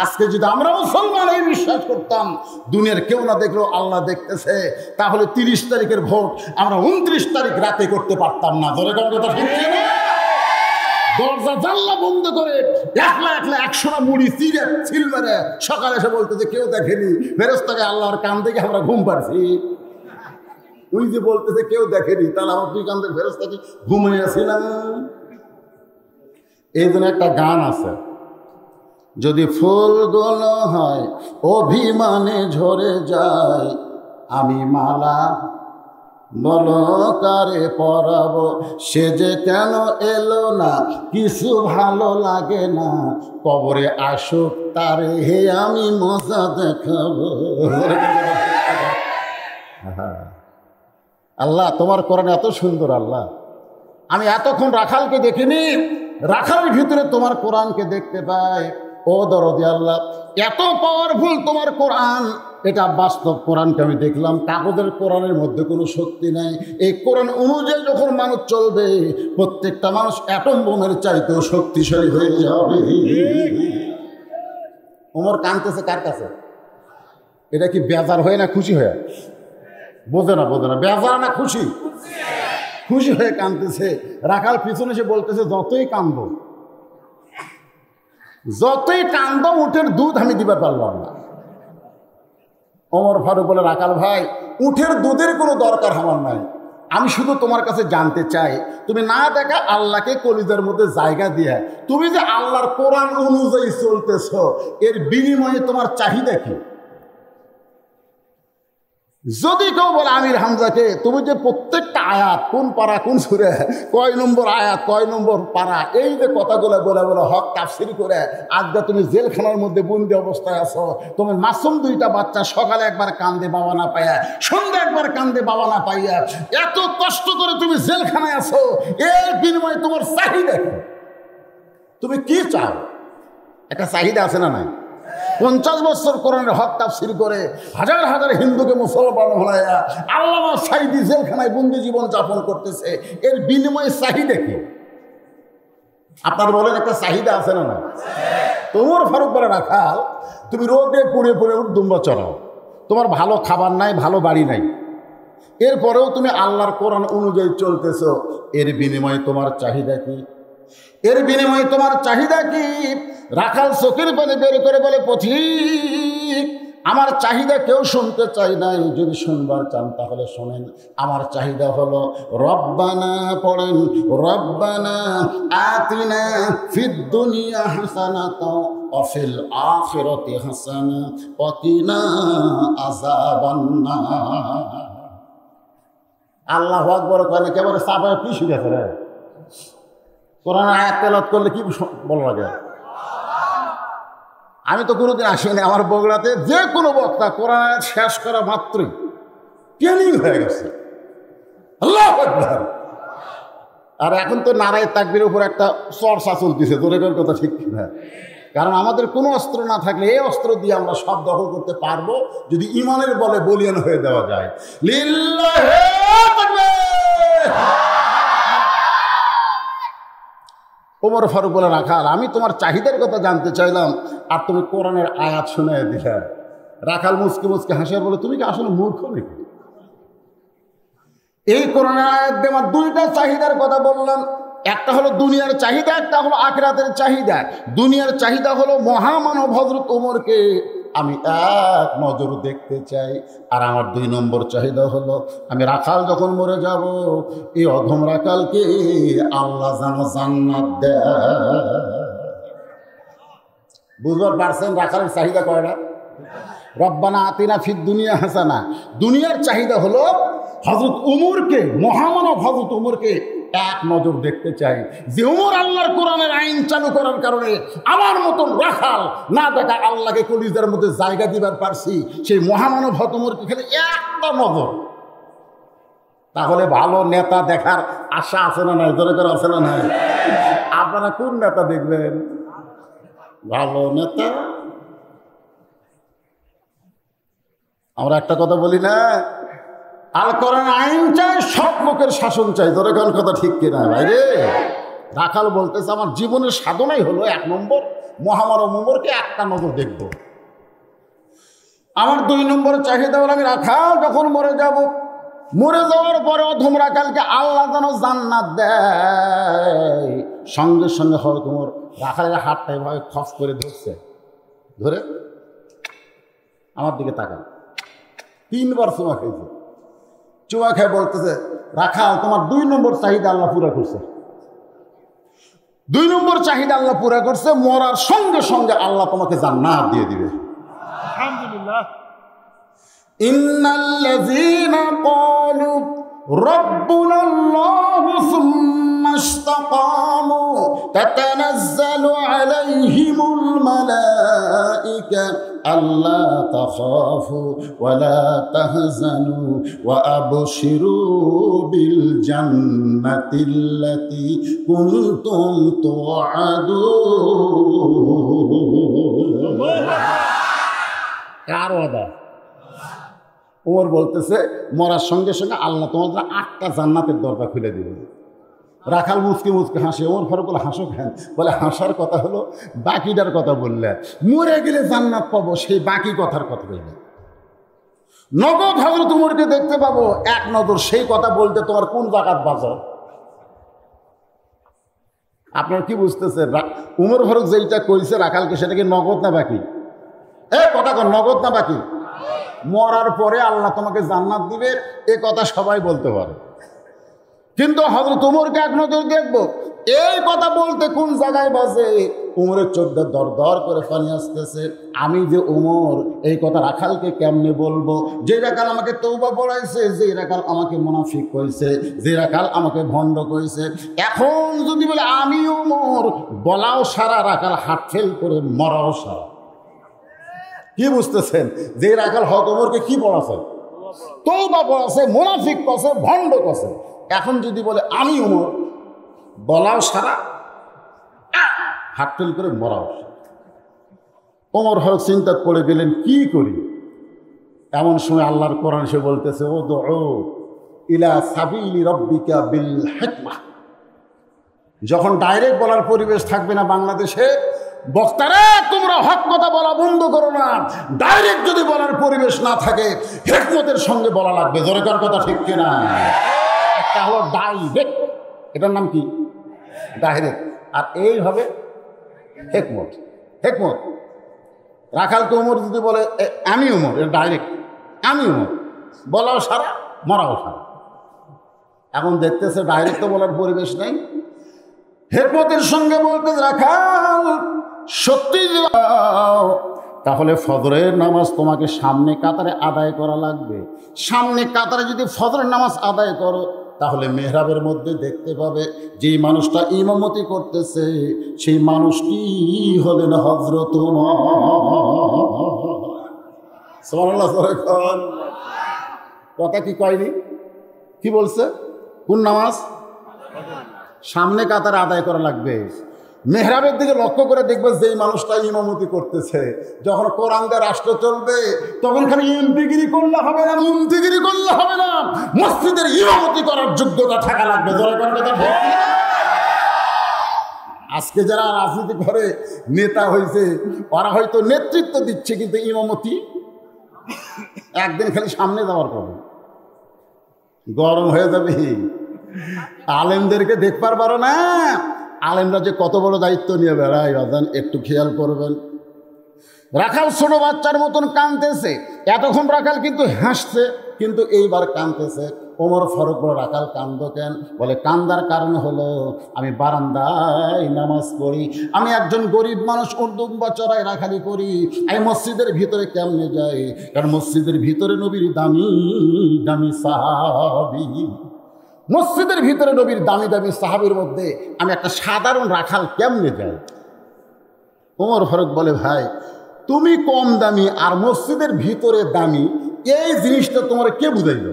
আজকে যদি আমরা মুসলমান এই বিশ্বাস করতাম দুনিয়ার কেউ না দেখলেও আল্লাহ দেখতেছে, তাহলে 30 তারিখের ভোট আমরা 29 তারিখ রাতে করতে পারতাম না। ধরে কথা ঠিক না? দরজা জানলা বন্ধ করে একলা 100টা মুড়ি ছিল মেরে সকালে এসে বলতেছে কেউ দেখেনি, ফেরেশতাকে আল্লাহর কান থেকে আমরা ঘুম পাচ্ছি। ওই যে বলতেছে কেউ দেখেনি, তাহলে আমার 2 কান্দের ফেরেশতাকে ঘুমিয়ে আসিলাম। এই জন্য একটা গান আছে, যদি ফুলগুলো হয় অভিমানে ঝরে যায়, আমি মালা বলো কারে পরাবো, সে যে কেন এলো না কিছু ভালো লাগে না, কবরে আসুক তারে হে আমি মজা দেখাবো। আল্লাহ তোমার কোরআন এত সুন্দর, আল্লাহ আমি এতক্ষণ রাখালকে দেখিনি, রাখালের ভিতরে তোমার কোরআনকে দেখতে পাই। ও দরদি আল্লাহ, এত পাওয়ারফুল তোমার কোরআন, এটা বাস্তব কোরআনকে আমি দেখলাম। কাগজের কোরআনের মধ্যে কোনো শক্তি নাই। এই কোরআন অনুযায়ী যখন মানুষ চলবে, প্রত্যেকটা মানুষ অ্যাটম বোমের চাইতেও শক্তিশালী হয়ে যাবে। ওমর কাঁদতেছে কার কাছে? এটা কি বেজার হয়ে না খুশি হয়ে? বোঝে না বেজার না খুশি? খুশি হয়ে কাঁদতেছে। রাখাল পিছনে এসে বলতেছে, যতই কান্দো উটের দুধ আমি দিতে পারলাম না। ওমর ফারুক বলে, রাখাল ভাই উটের দুধের কোনো দরকার আমার নাই, আমি শুধু তোমার কাছে জানতে চাই, তুমি না দেখা আল্লাহকে কলিজার মধ্যে জায়গা দিয়ে তুমি যে আল্লাহর কোরআন অনুযায়ী চলতেছ, এর বিনিময়ে তোমার চাহিদা কি? যদি কেউ বলে আমির হামজাকে, তুমি যে প্রত্যেকটা আয়াত কোন পারা কোন সূরা কয় নম্বর আয়াত কয় নম্বর পারা, এই যে কথাগুলো বলে বলে হক তাফসীর করে আজকে তুমি জেলখানার মধ্যে বন্দি অবস্থায় আছো, তোমার মাসুম 2টা বাচ্চা সকালে একবার কান্দে বাবা না পাইয়া, সন্ধ্যা একবার কান্দে বাবা না পাইয়া, এত কষ্ট করে তুমি জেলখানায় আছো, এর বিনিময়ে তোমার চাহিদা কি? তুমি কি চাও? একটা চাহিদা আছে না নাই? 50 বছর কোরআনের হক তাফসীর করে হাজার হাজার হিন্দুকে মুসলমান হলাইয়া আল্লামা সাঈদী জেলখানায় বন্দি জীবন যাপন করতেছে, এর বিনিময়ে চাহিদা কি? আপনার বলেন একটা চাহিদা আছে না না? ওমর ফারুক বলে, রাখাল তুমি রোদে পুড়ে পুড়ে দুম্বা চড়াও, তোমার ভালো খাবার নাই, ভালো বাড়ি নাই, এরপরেও তুমি আল্লাহর কোরআন অনুযায়ী চলতেছো, এর বিনিময়ে তোমার চাহিদা কি? এর বিনিময়ে তোমার চাহিদা কি? রাখাল চোখের পানি বের করে বলে, পথিক আমার চাহিদা কেউ শুনতে চাই নাই, যদি শুনবার চান তাহলে শোনেন। আমার চাহিদা হলো রব্বানা, পড়েন রব্বানা আতিনা ফিদ দুনিয়া হাসানাতাও ওয়া ফিল আখিরাতি হাসানা ওয়া কিনা আযাবান্নার। আল্লাহু আকবার কইলে কেবল সাবায় কি শিখাছে রে? কোরআন আয়াত তেলাওয়াত করলে কি বলা লাগে? আমি তো কোনোদিন আসিনি। আমার বগুড়াতে যে কোনো বক্তা কোরআন শেষ করা মাত্রই ট্রেনিং হয়ে গেছে। আল্লাহু আকবার। আর এখন তো নারায়ে তাকবীরের উপর একটা চর্চা চলতেছে, জোরের কথা ঠিক কিনা? কারণ আমাদের কোনো অস্ত্র না থাকলে এই অস্ত্র দিয়ে আমরা সব দখল করতে পারবো যদি ইমানের বলে বলিয়ান হয়ে দেওয়া যায়। লিল্লাহি তাকবীর। ওমর ফারুক বলে, রাখাল আমি তোমার চাহিদার কথা জানতে চাইলাম আর তুমি কোরআনের আয়াত শুনে দিলে। রাখাল মুচকি মুচকি হাসে বলে, তুমি কি আসলে মূর্খ নাকি? এই কোরআনের আয়াত দিয়ে আমার দুইটা চাহিদার কথা বললাম। একটা হলো দুনিয়ার চাহিদা, একটা হলো আখিরাতের চাহিদা। দুনিয়ার চাহিদা হলো মহামানব হযরত ওমরকে আমি এক নজর দেখতে চাই। আর আমার 2 নম্বর চাহিদা হলো আমি রাখাল যখন মরে যাব এই অধম রাখালকে আল্লাহ যেন জান্নাত দেয়। বুঝবার পারছেন রাখালের চাহিদা কয়টা? রব্বানা আতিনা ফিদ দুনিয়া হাসানা। দুনিয়ার চাহিদা হলো হযরত ওমরকে, মহামানব হযরত ওমরকে এক নজর দেখতে চাই। যে ওমর আল্লাহর কোরআনের আইন চালু করার কারণে আমার মতন রাখাল না দেখা আল্লাহকে কলিজার মধ্যে জায়গা দিবার পারছি, সেই মহামানব হযরত ওমরকে খেলে একটা নজর। তাহলে ভালো নেতা দেখার আশা আছে না নাই? জোরে করে আছে না নাই? আপনারা কোন নেতা দেখবেন? ভালো নেতা। আমরা একটা কথা বলি না, আল কোরআন আইন চাই, সব লোকের শাসন চাই। ধরে কোন কথা ঠিক কিনা ভাই রে? রাখাল বলতেছে আমার জীবনের সাধনাই হলো 1 নম্বর মহামানব ওমরকে একটা নজর দেখব। আমার 2 নম্বর চাহিদা হলো আমি রাখাল যখন মরে যাব, মরে যাওয়ার পরে অধম রাখালকে আল্লাহ যেন জান্নাত দেয়। সঙ্গে সঙ্গে হয়তো ওমর রাখালের হাতটা এভাবে খস করে ধরছে, ধরে আমার দিকে তাকান, 3 বার চুমা খাইছে। চুমা খাই বলতেছে, রাখাল তোমার 2 নম্বর চাহিদা আল্লাহ পুরা করছে। 2 নম্বর চাহিদা আল্লাহ পুরা করছে, মরার সঙ্গে সঙ্গে আল্লাহ তোমাকে জান্নাত দিয়ে দিবে। আলহামদুলিল্লাহ। ইন্নাল্লাযীনা ক্বালু রাব্বুনা আল্লাহু সুম্মা ইসতাকামু তাতানাজ্জালু আলাইহিমুল মালায়েকা আল্লা তাখাফু ওয়া লা তাহজানু ওয়া আবশিরু বিল জান্নাতিল্লাতী কুনতুম তুআদুন। কার ওয়াদা? ওমর বলতেছে মরার সঙ্গে সঙ্গে আল্লাহ তোমাদের 8টা জান্নাতের দরজা খুলে দিবে। রাখাল মুচকি মুচকি হাসে। ওমর ফারুক বলে, হাসো কেন? বলে হাসার কথা হলো বাকিটার কথা বললে মরে গেলে জান্নাত পাবো, সেই বাকি কথার কথা বললে নগদ হযরত ওমরকে দেখতে পাবো 1 নজর, সেই কথা বলতে তোমার কোন জাকাত বাজার? আপনার কি বুঝতেছে? ওমর ফারুক যেইটা কইছে রাখালকে, সেটা কি নগদ না বাকি? কথা কর, নগদ না বাকি? মরার পরে আল্লাহ তোমাকে জান্নাত দিবে, এ কথা সবাই বলতে পারে, কিন্তু হযরত ওমরকে 1 নজর দেখবো এই কথা বলতে কোন জায়গায় বাজে? ওমরের চোখ দিয়ে দর দর করে পানি আসতেছে। আমি যে ওমর, এই কথা রাখালকে কেমনে বলবো? যে রাখাল আমাকে তওবা পড়াইছে, যে রাখাল আমাকে মুনাফিক কইছে, যে রাখাল আমাকে ভণ্ড কইছে, এখন যদি বলে আমি ওমর, বলাও সারা, রাখাল হাত ফেল করে মরাও সারা। কি বুঝতেছেন? যে রাখাল হযরত ওমরকে কি পড়াছে? তওবা পড়াছে, মুনাফিক কছে, ভণ্ড কছে। এখন যদি বলে আমি ওমর, বলাও সারা, হাত ফেল করে মরাও সারা। ওমর হয়তো চিন্তা করে গেলেন কি করি। এমন সময় আল্লাহর কোরআন সে বলতেছে, ও দো ইলা সাবিলি রব্বিকা বিল হিকমাহ। যখন ডাইরেক্ট বলার পরিবেশ থাকবে না বাংলাদেশে, বক্তারা তোমরা হক কথা বলা বন্ধ করো না। ডাইরেক্ট যদি বলার পরিবেশ না থাকে, হিকমতের সঙ্গে বলা লাগবে। জোরে কার কথা ঠিক কিনা? একটা হলো ডাইরেক্ট, এটার নাম কি? ডাইরেক্ট। আর এই হবে হিকমত। হিকমত রাখালকে ওমর যদি বলে আমি ওমর, এটা ডাইরেক্ট আমি ওমর, বলাও সারা, মরাও সারা। এখন দেখতেছে ডাইরেক্ট তো বলার পরিবেশ নেই, হিকমতের সঙ্গে বলতে রাখাল সত্যি তাহলে ফজরের নামাজ তোমাকে সামনে কাতারে আদায় করা লাগবে। সামনে কাতারে যদি ফজরের নামাজ আদায় করো, তাহলে মেহরাবের মধ্যে দেখতে পাবে যেই মানুষটা ইমামতি করতেছে সেই মানুষটি হলেন হযরত সুবহানাল্লাহ। কথা কি কয়নি? কি বলছে? কোন নামাজ? সামনে কাতার আদায় করা লাগবে। মেহরাবের দিকে লক্ষ্য করে দেখবে যেই মানুষটা ইমামতি করতেছে, যখন কোরআন দিয়ে রাষ্ট্র চলবে তখন খালি এমপিগিরি করলে হবে না, মন্ত্রীগিরি করলে হবে না, মসজিদের ইমামতি করার যোগ্যতা থাকা লাগবে। আজকে যারা রাজনীতি করে নেতা হয়েছে ওরা হয়তো নেতৃত্ব দিচ্ছে, কিন্তু ইমামতি একদিন খালি সামনে যাওয়ার পরে গরম হয়ে যাবে। আলেমদেরকে দেখবার পারো না, আলেমরা যে কত বড় দায়িত্ব নিয়ে বেড়ায় বাজান, একটু খেয়াল করবেন। রাখাল ছোট বাচ্চার মতন কাঁদতেছে, এতক্ষণ রাখাল কিন্তু হাসছে, কিন্তু এইবার কাঁদতেছে। ওমর ফারুক বলে, রাখাল কান্দো কেন? বলে, কান্দার কারণ হলো আমি বারান্দায় নামাজ পড়ি, আমি একজন গরিব মানুষ, উর্দুম বা চড়াই রাখালি করি, আমি মসজিদের ভিতরে কেমনে যাই? কারণ মসজিদের ভিতরে নবীর দামি দামি সাহাবী, মসজিদের ভিতরে নবীর দামি দামি সাহাবীর মধ্যে আমি একটা সাধারণ রাখাল কেমনে যাই? ওমর ফারুক বলে, ভাই তুমি কম দামি আর মসজিদের ভিতরে দামি, এই জিনিসটা তোমার কে বুঝাইল?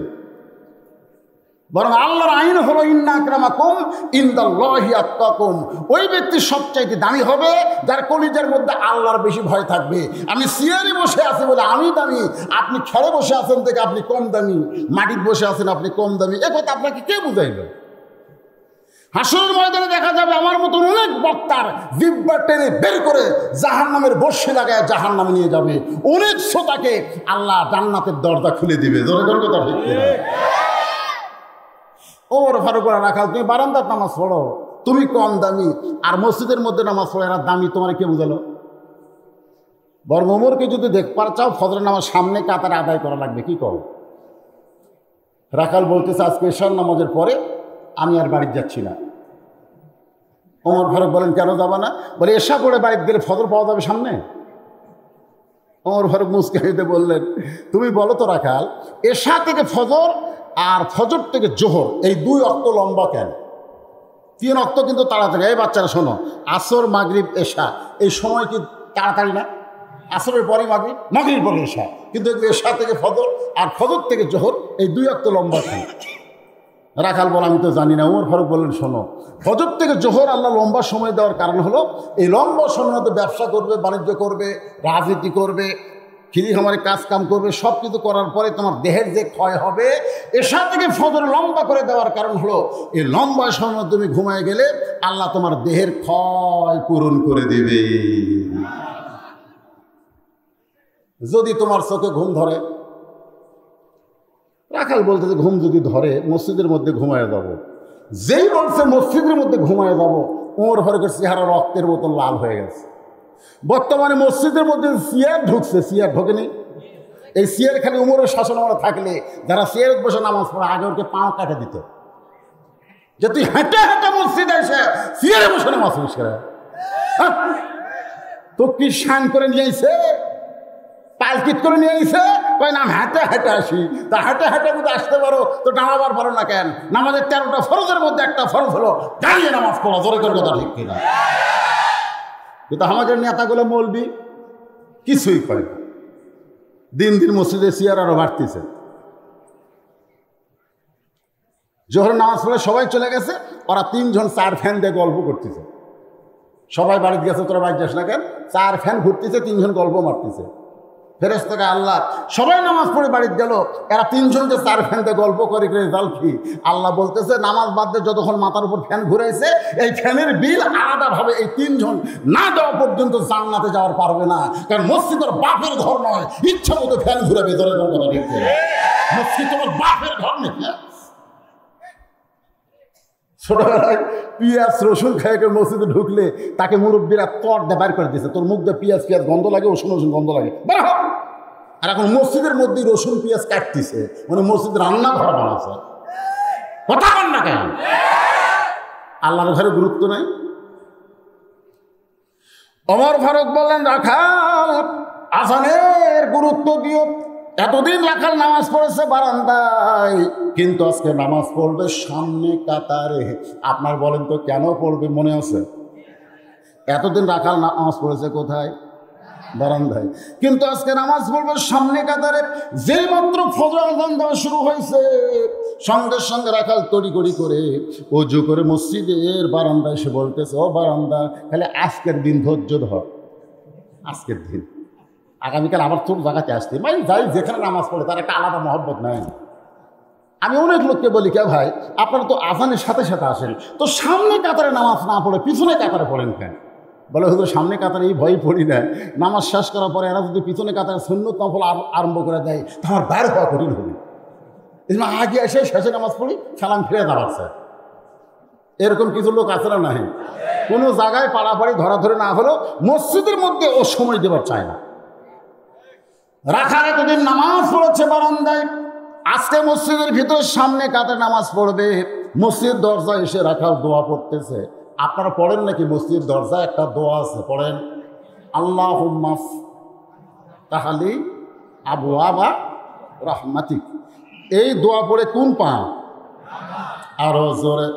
বরং আল্লাহর আইন হলো ইন্না আকরামাকুম ইনদাল্লাহি আতকাকুম। ওই ব্যক্তি সবচাইতে দামি হবে যার কলিজার মধ্যে আল্লাহর বেশি ভয় থাকবে। আমি চেয়ারে বসে আছি বলে আমি দামি, আপনি খেড়ে বসে আছেন থেকে আপনি কম দামি, মাটিতে বসে আছেন আপনি কম দামি, এ কথা আপনাকে কে বুঝাইল? হাসরের ময়দানে দেখা যাবে আমার মতন অনেক বক্তার জিহ্বা টেনে বের করে জাহান্নামের বর্ষি লাগায় জাহান্নামে নিয়ে যাবে। অনেক শ্রোতাকে আল্লাহ জান্নাতের দরজা খুলে দিবে। জোরে জোরে কথা ঠিক কিনা? ওমর ফারুক রাখাল, তুমি বারান্দার নামাজ পড়ো, তুমি কম দামি, আর মসজিদের মধ্যে নামাজ পড়ো এরা দামি, তোমার কে বুঝালো? বরং ওমরকে যদি দেখবার চাও ফজরের নামাজ সামনে কাতারে আদায় করা লাগবে। কি করো? রাখাল বলতেছে, আজকে এশার নামাজের পরে আমি আর বাড়ি যাচ্ছি না। ওমর ফারুক বলেন, কেন যাবা না? বলে, এশা পড়ে বাড়িতে গেলে ফজর পাওয়া যাবে সামনে। ওমর ফারুক মুস্কে হেঁটে বললেন, তুমি বলো তো রাখাল, এশা থেকে ফজর আর ফজর থেকে জোহর এই 2 অক্ত লম্বা কেন? 3 অক্ত কিন্তু তাড়াতাড়ি। এই বাচ্চারা শোনো, আসর মাগরিব এশা এই সময় কি তাড়াতাড়ি না? আসরের পরে মাগরিব, মাগরিবের পরে এশা, কিন্তু এশা থেকে ফজর আর ফজর থেকে জোহর এই 2 অক্ত লম্বা কেন? রাখাল বলে, আমি তো জানি না। ওমর ফারুক বললেন, শোনো, ফজর থেকে জোহর আল্লাহ লম্বা সময় দেওয়ার কারণ হলো এই লম্বা সময় মধ্যে ব্যবসা করবে, বাণিজ্য করবে, রাজনীতি করবে, খিরি খামারে কাজ কাম করবে, সব কিছু করার পরে তোমার দেহের যে ক্ষয় হবে, এশা থেকে ফজর লম্বা করে দেওয়ার কারণ হলো এই লম্বা সময় তুমি ঘুমায় গেলে আল্লাহ তোমার দেহের ক্ষয় পূরণ করে দেবে। যদি তোমার চোখে ঘুম ধরে, রাখাল বলতেছে, ঘুম যদি ধরে মসজিদের মধ্যে ঘুমায় যাব। যেই বলছে মসজিদের মধ্যে ঘুমায় যাব, ওমর ফারুকের চেহারা রক্তের মতো লাল হয়ে গেছে। বর্তমানে মসজিদের মধ্যে চেয়ার ঢুকছে, চেয়ার ঢোকেনি। এই চেয়ার খালি উমরের শাসন আমরা থাকলে যারা চেয়ারে বসে নামাজ পড়ে আগে ওকে পাও কাটে দিত, যে তুই হেঁটে হেঁটে মসজিদে এসে চেয়ারে বসে নামাজ পড়িস করে, তো কি শান করে নিয়ে আইছে, পালকিত করে নিয়ে আইছে, কয় না হেঁটে হেঁটে আসি। তা হেঁটে হেঁটে যদি আসতে পারো তো দাঁড়াবার পারো না কেন? নামাজের 13টা ফরজের মধ্যে একটা ফরজ হলো দাঁড়িয়ে নামাজ পড়া। জোরে করে কথা ঠিক কিনা? কিন্তু আমাদের নেতাগুলো মৌলবি কিছুই করে না। দিন দিন মসজিদে চেয়ার আরো বাড়তেছে। জোহর নামাজ পড়ে সবাই চলে গেছে, ওরা 3 জন 4 ফ্যান দিয়ে গল্প করতেছে। সবাই বাড়িতে গেছে, তোরা বাড়ি যাস না কেন? 4 ফ্যান ঘুরতেছে, 3 জন গল্প মারতেছে। ফেরেশতাকে আল্লাহ সবাই নামাজ পড়ে বাড়িতে গেল, এরা 3 জন যে 4 ফ্যান দিয়ে গল্প করে রেজাল্ট কি? আল্লাহ বলতেছে, নামাজ বাদ দিয়ে যতক্ষণ মাথার উপর ফ্যান ঘুরেছে এই ফ্যানের বিল আলাদাভাবে এই 3 জন না দেওয়া পর্যন্ত জান্নাতে যাওয়ার পারবে না। কারণ মসজিদের বাপের ঘর নয়, ইচ্ছা মতো ফ্যান ঘুরে ভেতরে মসজিদ তোমার বাপের ঘর নেই। ছোটবেলায় পিঁয়াজ রসুন খেয়ে মসজিদে ঢুকলে তাকে মুরব্বীরা তর দিয়ে বাইর করে দিয়েছে, তোর মুখ দিয়ে পিঁয়াজ পিঁয়াজ গন্ধ লাগে, রসুন রসুন গন্ধ লাগে। আর এখন মসজিদের মধ্যে রসুন পিঁয়াজ কাটতেছে, মানে মসজিদ রান্না ঘর বানাচ্ছে। কথা বল না কেন? আল্লাহর ঘরে গুরুত্ব নাই। ওমর ফারুক বললেন, রাখাল আজানের গুরুত্ব দিও। এতদিন রাখাল নামাজ পড়েছে বারান্দায়, কিন্তু আজকে নামাজ পড়বে সামনে কাতারে। আপনার বলেন তো কেন পড়বে, মনে আছে? এতদিন রাখাল নামাজ পড়েছে কোথায়? বারান্দায়, কিন্তু আজকে নামাজ পড়বে সামনে কাতারে। যেই মাত্র ফজর আযান দেওয়া শুরু হয়েছে, সঙ্গে সঙ্গে রাখাল তড়িঘড়ি করে ওযু করে মসজিদের বারান্দায় এসে বলতেছে, ও বারান্দা, তাহলে আজকের দিন ধৈর্য ধর, আজকের দিন, আগামীকাল আবার তোর জায়গাতে আসতে। মানে যাই যেখানে নামাজ পড়ে তার একটা আলাদা মহব্বত নাই। আমি অনেক লোককে বলি, কে ভাই আপনারা তো আজানের সাথে সাথে আসেন, তো সামনে কাতারে নামাজ না পড়ে পিছনে কাতারে পড়েন কেন? বলে হুজুর সামনে কাতারে এই ভয় পড়ি না, নামাজ শেষ করার পরে এরা যদি পিছনে কাতারে সুন্নত নফল আরম্ভ করে দেয় তা আমার বাইরে হওয়া কঠিন হবে। এই জন্য আগে এসে শেষে নামাজ পড়ি, সালাম ফিরে দাঁড়াচ্ছে। এরকম কিছু লোক আছে না নাই? কোনো জায়গায় পাড়াপাড়ি ধরাধরি না হলেও মসজিদের মধ্যে ও সময় দেবার চায় না। রাখাল এতদিন নামাজ পড়েছে বারান্দায়, আজকে মসজিদের ভিতরে সামনে কাতারে নামাজ পড়বে। মসজিদ দরজায় এসে রাখাল দোয়া পড়তেছে। আপনারা পড়েন নাকি? মসজিদ দরজায় একটা দোয়া আছে, পড়েন আল্লাহুম্মা তাহলি আবওয়াবা রাহমাতিক। এই দোয়া পড়ে কোন পা? আরো জোরে।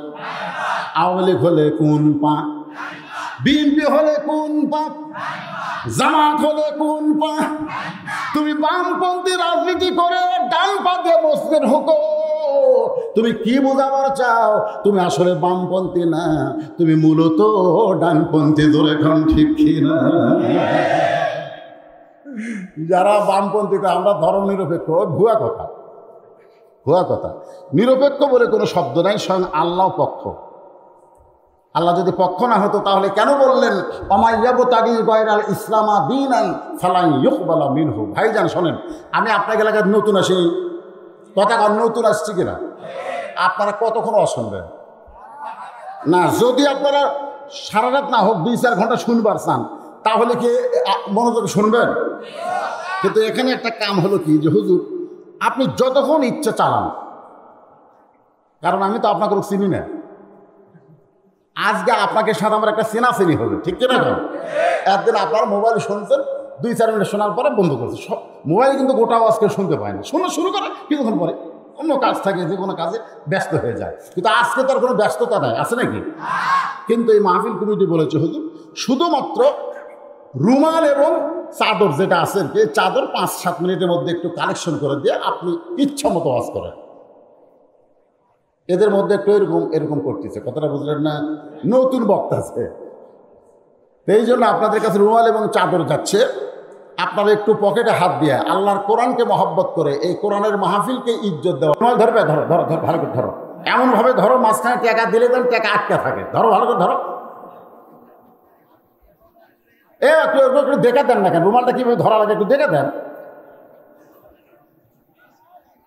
আওয়ামী লীগ হলে কোন পা? বিএনপি হলে কোন পা? জামাত হলে কোন পা? তুমি বামপন্থী রাজনীতি করে ডান পা দিয়ে মসজিদের হুকো, তুমি কি বোঝাবার চাও? তুমি আসলে বামপন্থী না, তুমি মূলত ডানপন্থী। ধরে খান ঠিক কিনা? যারা বামপন্থীকে আমরা ধর্ম নিরপেক্ষ, ভুয়া কথা, ভুয়া কথা। নিরপেক্ষ বলে কোনো শব্দ নাই, স্বয়ং আল্লাহ পক্ষ। আল্লাহ যদি পক্ষ না হতো তাহলে কেন বললেন অমাইয়াবতাগি গায়রাল ইসলামা দীনান ফালান ইউকবালা মিনহু? ভাইজান শোনেন, আমি আপনার এলাকায় নতুন আসি, কথা নতুন আসছি কিনা? আপনারা কতক্ষণ শুনবেন না? যদি আপনারা সারা রাত না হোক 2-4 ঘন্টা শুনবার চান তাহলে কি মনোযোগ শুনবেন? কিন্তু এখানে একটা কাম হলো কি, যে হুজুর আপনি যতক্ষণ ইচ্ছা চালান, কারণ আমি তো আপনাকে চিনি না। আজকে আপনাকে সাথে আমার একটা চেনাচেনি হবে, ঠিক কিনা? একদিন আপনার মোবাইল শুনছেন, 2-4 মিনিট শোনার পরে বন্ধ করছে। সব মোবাইল কিন্তু গোটা আজকে শুনতে পায় না, শোনা শুরু করে কিছুক্ষণ পরে অন্য কাজ থাকে, যে কোনো কাজে ব্যস্ত হয়ে যায়। কিন্তু আজকে তার কোনো ব্যস্ততা নাই, আছে নাকি? কিন্তু এই মাহফিল কমিটি বলেছে হুজুর শুধুমাত্র রুমাল এবং চাদর যেটা আছে, এই চাদর 5-7 মিনিটের মধ্যে একটু কালেকশন করে দিয়ে আপনি ইচ্ছা মতো ওয়াজ করেন। এদের মধ্যে একটু এরকম করতেছে, কথাটা বুঝলেন না? নতুন বক্তা আছে, এই জন্য আপনাদের কাছে রুমাল এবং চাদর যাচ্ছে। আপনারা একটু পকেটে হাত দিয়ে আল্লাহর কোরআনকে মহব্বত করে এই কোরআনের মাহফিলকে ইজ্জত দেওয়া। রুমাল ধরবে, ধরো ধরো ধরো, ভালো করে ধরো, এমনভাবে ধরো মাঝখানে টাকা দিলে দেন টাকা আটকা থাকে। ধরো, ভালো করে ধরো। একটু দেখে দেন না কেন, রুমালটা কীভাবে ধরা লাগে একটু দেখে দেন।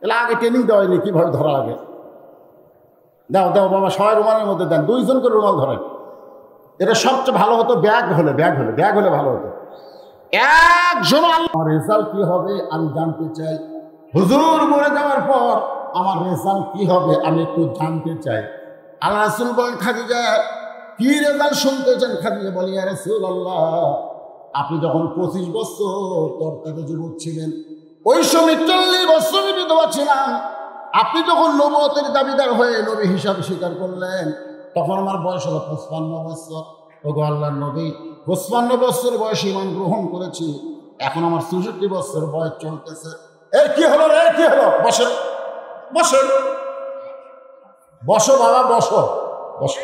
এলে আগে ট্রেনিং দেওয়া হয়নি কীভাবে ধরা লাগে। দাও দাও বাবা, সবাই রুমালের মধ্যে দেন, 2 জন করে রুমাল ধরেন। এটা সবচেয়ে ভালো হতো ব্যাগ হলে ভালো হতো। একজন আমার রেজাল্ট কি হবে আমি জানতে চাই। হুজুর মরে যাওয়ার পর আমার রেজাল্ট কি হবে আমি একটু জানতে চাই। আল্লাহ রাসূল বলেন, খাদিজা কি রেজাল্ট শুনতে চান? খাদিজা বলি, ইয়া রাসূলুল্লাহ, আপনি যখন 25 বছর তরতাজা যুবক ছিলেন, ওই সময় 40 বছর বিধবা ছিলাম। আপনি যখন নবুয়তের দাবিদার হয়ে নবী হিসাবে স্বীকার করলেন, তখন আমার বয়স হলো 55 বছর। ওগো আল্লাহর নবী, 55 বছর বয়সে ঈমান গ্রহণ করেছি, এখন আমার 64 বছর বয়স চলতেছে। এই কি হলো রে, কি হলো? বসো বসো বসো বাবা, বসো বসো।